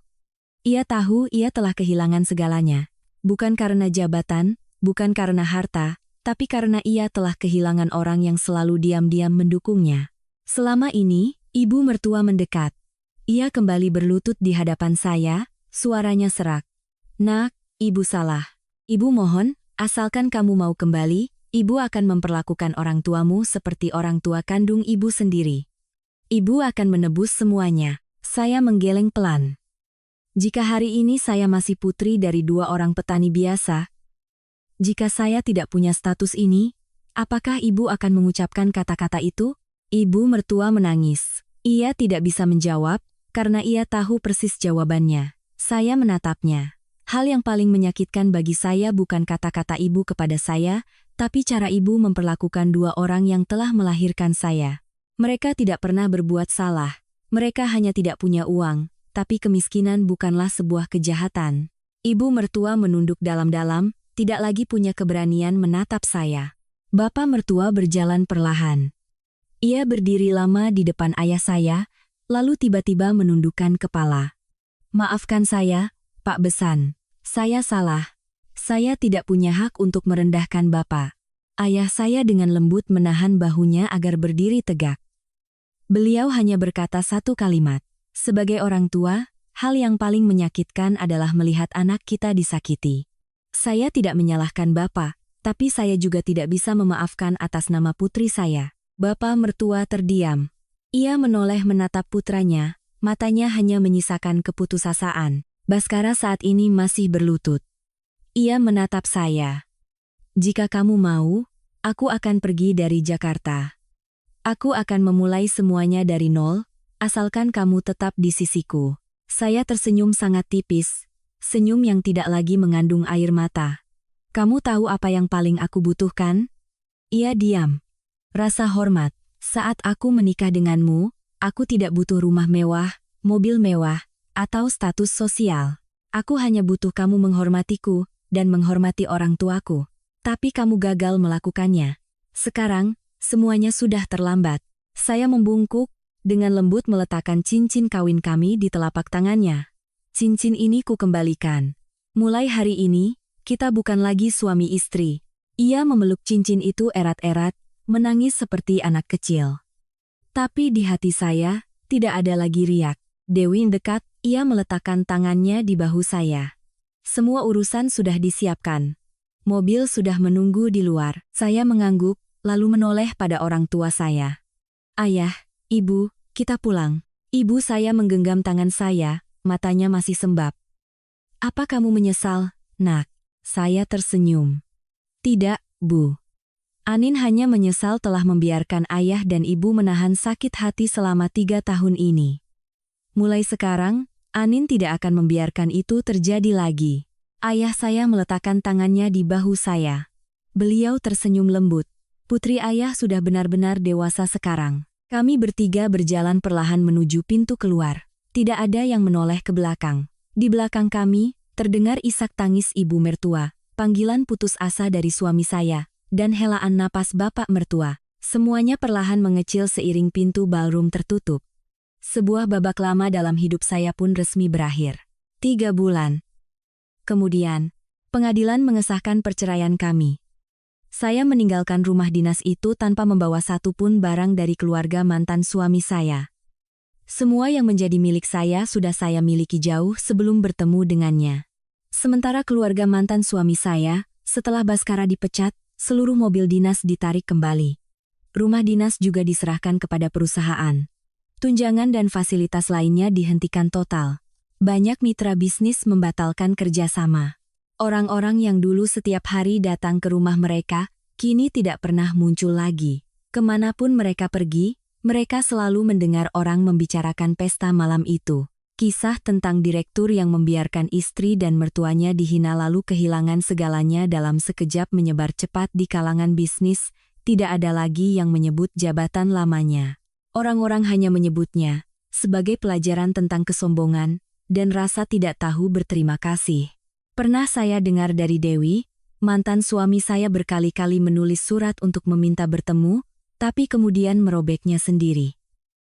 [SPEAKER 1] Ia tahu ia telah kehilangan segalanya. Bukan karena jabatan, bukan karena harta, tapi karena ia telah kehilangan orang yang selalu diam-diam mendukungnya. Selama ini, ibu mertua mendekat. Ia kembali berlutut di hadapan saya, suaranya serak. "Nak, ibu salah. Ibu mohon, asalkan kamu mau kembali, ibu akan memperlakukan orang tuamu seperti orang tua kandung ibu sendiri. Ibu akan menebus semuanya." Saya menggeleng pelan. Jika hari ini saya masih putri dari 2 orang petani biasa, jika saya tidak punya status ini, apakah ibu akan mengucapkan kata-kata itu? Ibu mertua menangis. Ia tidak bisa menjawab, karena ia tahu persis jawabannya. Saya menatapnya. Hal yang paling menyakitkan bagi saya bukan kata-kata ibu kepada saya, tapi cara ibu memperlakukan 2 orang yang telah melahirkan saya. Mereka tidak pernah berbuat salah. Mereka hanya tidak punya uang. Tapi kemiskinan bukanlah sebuah kejahatan. Ibu mertua menunduk dalam-dalam, tidak lagi punya keberanian menatap saya. Bapak mertua berjalan perlahan. Ia berdiri lama di depan ayah saya, lalu tiba-tiba menundukkan kepala. "Maafkan saya, Pak Besan. Saya salah. Saya tidak punya hak untuk merendahkan Bapak." Ayah saya dengan lembut menahan bahunya agar berdiri tegak. Beliau hanya berkata satu kalimat. "Sebagai orang tua, hal yang paling menyakitkan adalah melihat anak kita disakiti." Saya tidak menyalahkan Bapak, tapi saya juga tidak bisa memaafkan atas nama putri saya. Bapak mertua terdiam. Ia menoleh menatap putranya, matanya hanya menyisakan keputusasaan. Baskara saat ini masih berlutut. Ia menatap saya. "Jika kamu mau, aku akan pergi dari Jakarta. Aku akan memulai semuanya dari nol, asalkan kamu tetap di sisiku." Saya tersenyum sangat tipis, senyum yang tidak lagi mengandung air mata. "Kamu tahu apa yang paling aku butuhkan?" Ia diam. "Rasa hormat. Saat aku menikah denganmu, aku tidak butuh rumah mewah, mobil mewah, atau status sosial. Aku hanya butuh kamu menghormatiku dan menghormati orang tuaku. Tapi kamu gagal melakukannya. Sekarang, semuanya sudah terlambat." Saya membungkuk, dengan lembut meletakkan cincin kawin kami di telapak tangannya. "Cincin ini ku kembalikan. Mulai hari ini, kita bukan lagi suami istri." Ia memeluk cincin itu erat-erat, menangis seperti anak kecil. Tapi di hati saya, tidak ada lagi riak. Dewi dekat, ia meletakkan tangannya di bahu saya. Semua urusan sudah disiapkan. Mobil sudah menunggu di luar. Saya mengangguk, lalu menoleh pada orang tua saya. "Ayah, Ibu, kita pulang." Ibu saya menggenggam tangan saya, matanya masih sembab. "Apa kamu menyesal, Nak?" Saya tersenyum. "Tidak, Bu. Anin hanya menyesal telah membiarkan ayah dan ibu menahan sakit hati selama 3 tahun ini. Mulai sekarang, Anin tidak akan membiarkan itu terjadi lagi." Ayah saya meletakkan tangannya di bahu saya. Beliau tersenyum lembut. "Putri ayah sudah benar-benar dewasa sekarang." Kami bertiga berjalan perlahan menuju pintu keluar. Tidak ada yang menoleh ke belakang. Di belakang kami, terdengar isak tangis ibu mertua, panggilan putus asa dari suami saya, dan helaan napas bapak mertua. Semuanya perlahan mengecil seiring pintu ballroom tertutup. Sebuah babak lama dalam hidup saya pun resmi berakhir. 3 bulan. Kemudian, pengadilan mengesahkan perceraian kami. Saya meninggalkan rumah dinas itu tanpa membawa satupun barang dari keluarga mantan suami saya. Semua yang menjadi milik saya sudah saya miliki jauh sebelum bertemu dengannya. Sementara keluarga mantan suami saya, setelah Baskara dipecat, seluruh mobil dinas ditarik kembali. Rumah dinas juga diserahkan kepada perusahaan. Tunjangan dan fasilitas lainnya dihentikan total. Banyak mitra bisnis membatalkan kerjasama. Orang-orang yang dulu setiap hari datang ke rumah mereka, kini tidak pernah muncul lagi. Kemanapun mereka pergi, mereka selalu mendengar orang membicarakan pesta malam itu. Kisah tentang direktur yang membiarkan istri dan mertuanya dihina lalu kehilangan segalanya dalam sekejap menyebar cepat di kalangan bisnis, tidak ada lagi yang menyebut jabatan lamanya. Orang-orang hanya menyebutnya sebagai pelajaran tentang kesombongan dan rasa tidak tahu berterima kasih. Pernah saya dengar dari Dewi, mantan suami saya berkali-kali menulis surat untuk meminta bertemu, tapi kemudian merobeknya sendiri.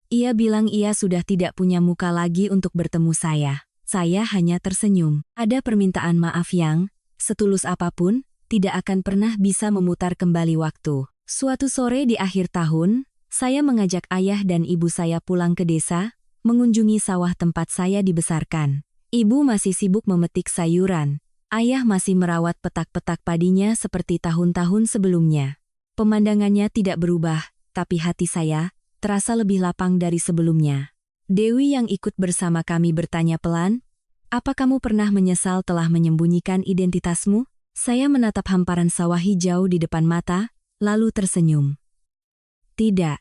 [SPEAKER 1] Ia bilang ia sudah tidak punya muka lagi untuk bertemu saya. Saya hanya tersenyum. Ada permintaan maaf yang, setulus apapun, tidak akan pernah bisa memutar kembali waktu. Suatu sore di akhir tahun, saya mengajak ayah dan ibu saya pulang ke desa, mengunjungi sawah tempat saya dibesarkan. Ibu masih sibuk memetik sayuran. Ayah masih merawat petak-petak padinya seperti tahun-tahun sebelumnya. Pemandangannya tidak berubah, tapi hati saya terasa lebih lapang dari sebelumnya. Dewi yang ikut bersama kami bertanya pelan, "Apa kamu pernah menyesal telah menyembunyikan identitasmu?" Saya menatap hamparan sawah hijau di depan mata, lalu tersenyum. Tidak.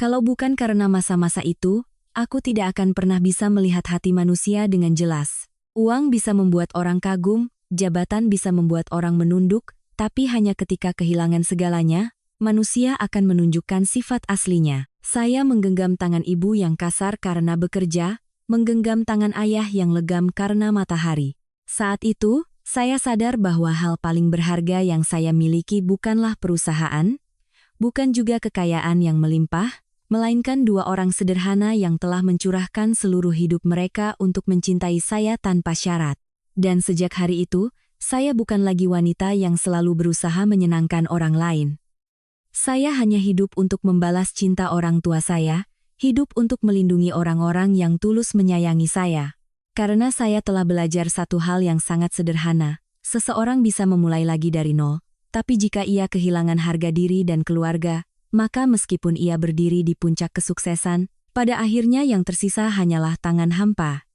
[SPEAKER 1] Kalau bukan karena masa-masa itu, aku tidak akan pernah bisa melihat hati manusia dengan jelas. Uang bisa membuat orang kagum, jabatan bisa membuat orang menunduk, tapi hanya ketika kehilangan segalanya, manusia akan menunjukkan sifat aslinya. Saya menggenggam tangan ibu yang kasar karena bekerja, menggenggam tangan ayah yang legam karena matahari. Saat itu, saya sadar bahwa hal paling berharga yang saya miliki bukanlah perusahaan, bukan juga kekayaan yang melimpah, melainkan dua orang sederhana yang telah mencurahkan seluruh hidup mereka untuk mencintai saya tanpa syarat. Dan sejak hari itu, saya bukan lagi wanita yang selalu berusaha menyenangkan orang lain. Saya hanya hidup untuk membalas cinta orang tua saya, hidup untuk melindungi orang-orang yang tulus menyayangi saya. Karena saya telah belajar satu hal yang sangat sederhana, seseorang bisa memulai lagi dari nol, tapi jika ia kehilangan harga diri dan keluarga, maka meskipun ia berdiri di puncak kesuksesan, pada akhirnya yang tersisa hanyalah tangan hampa.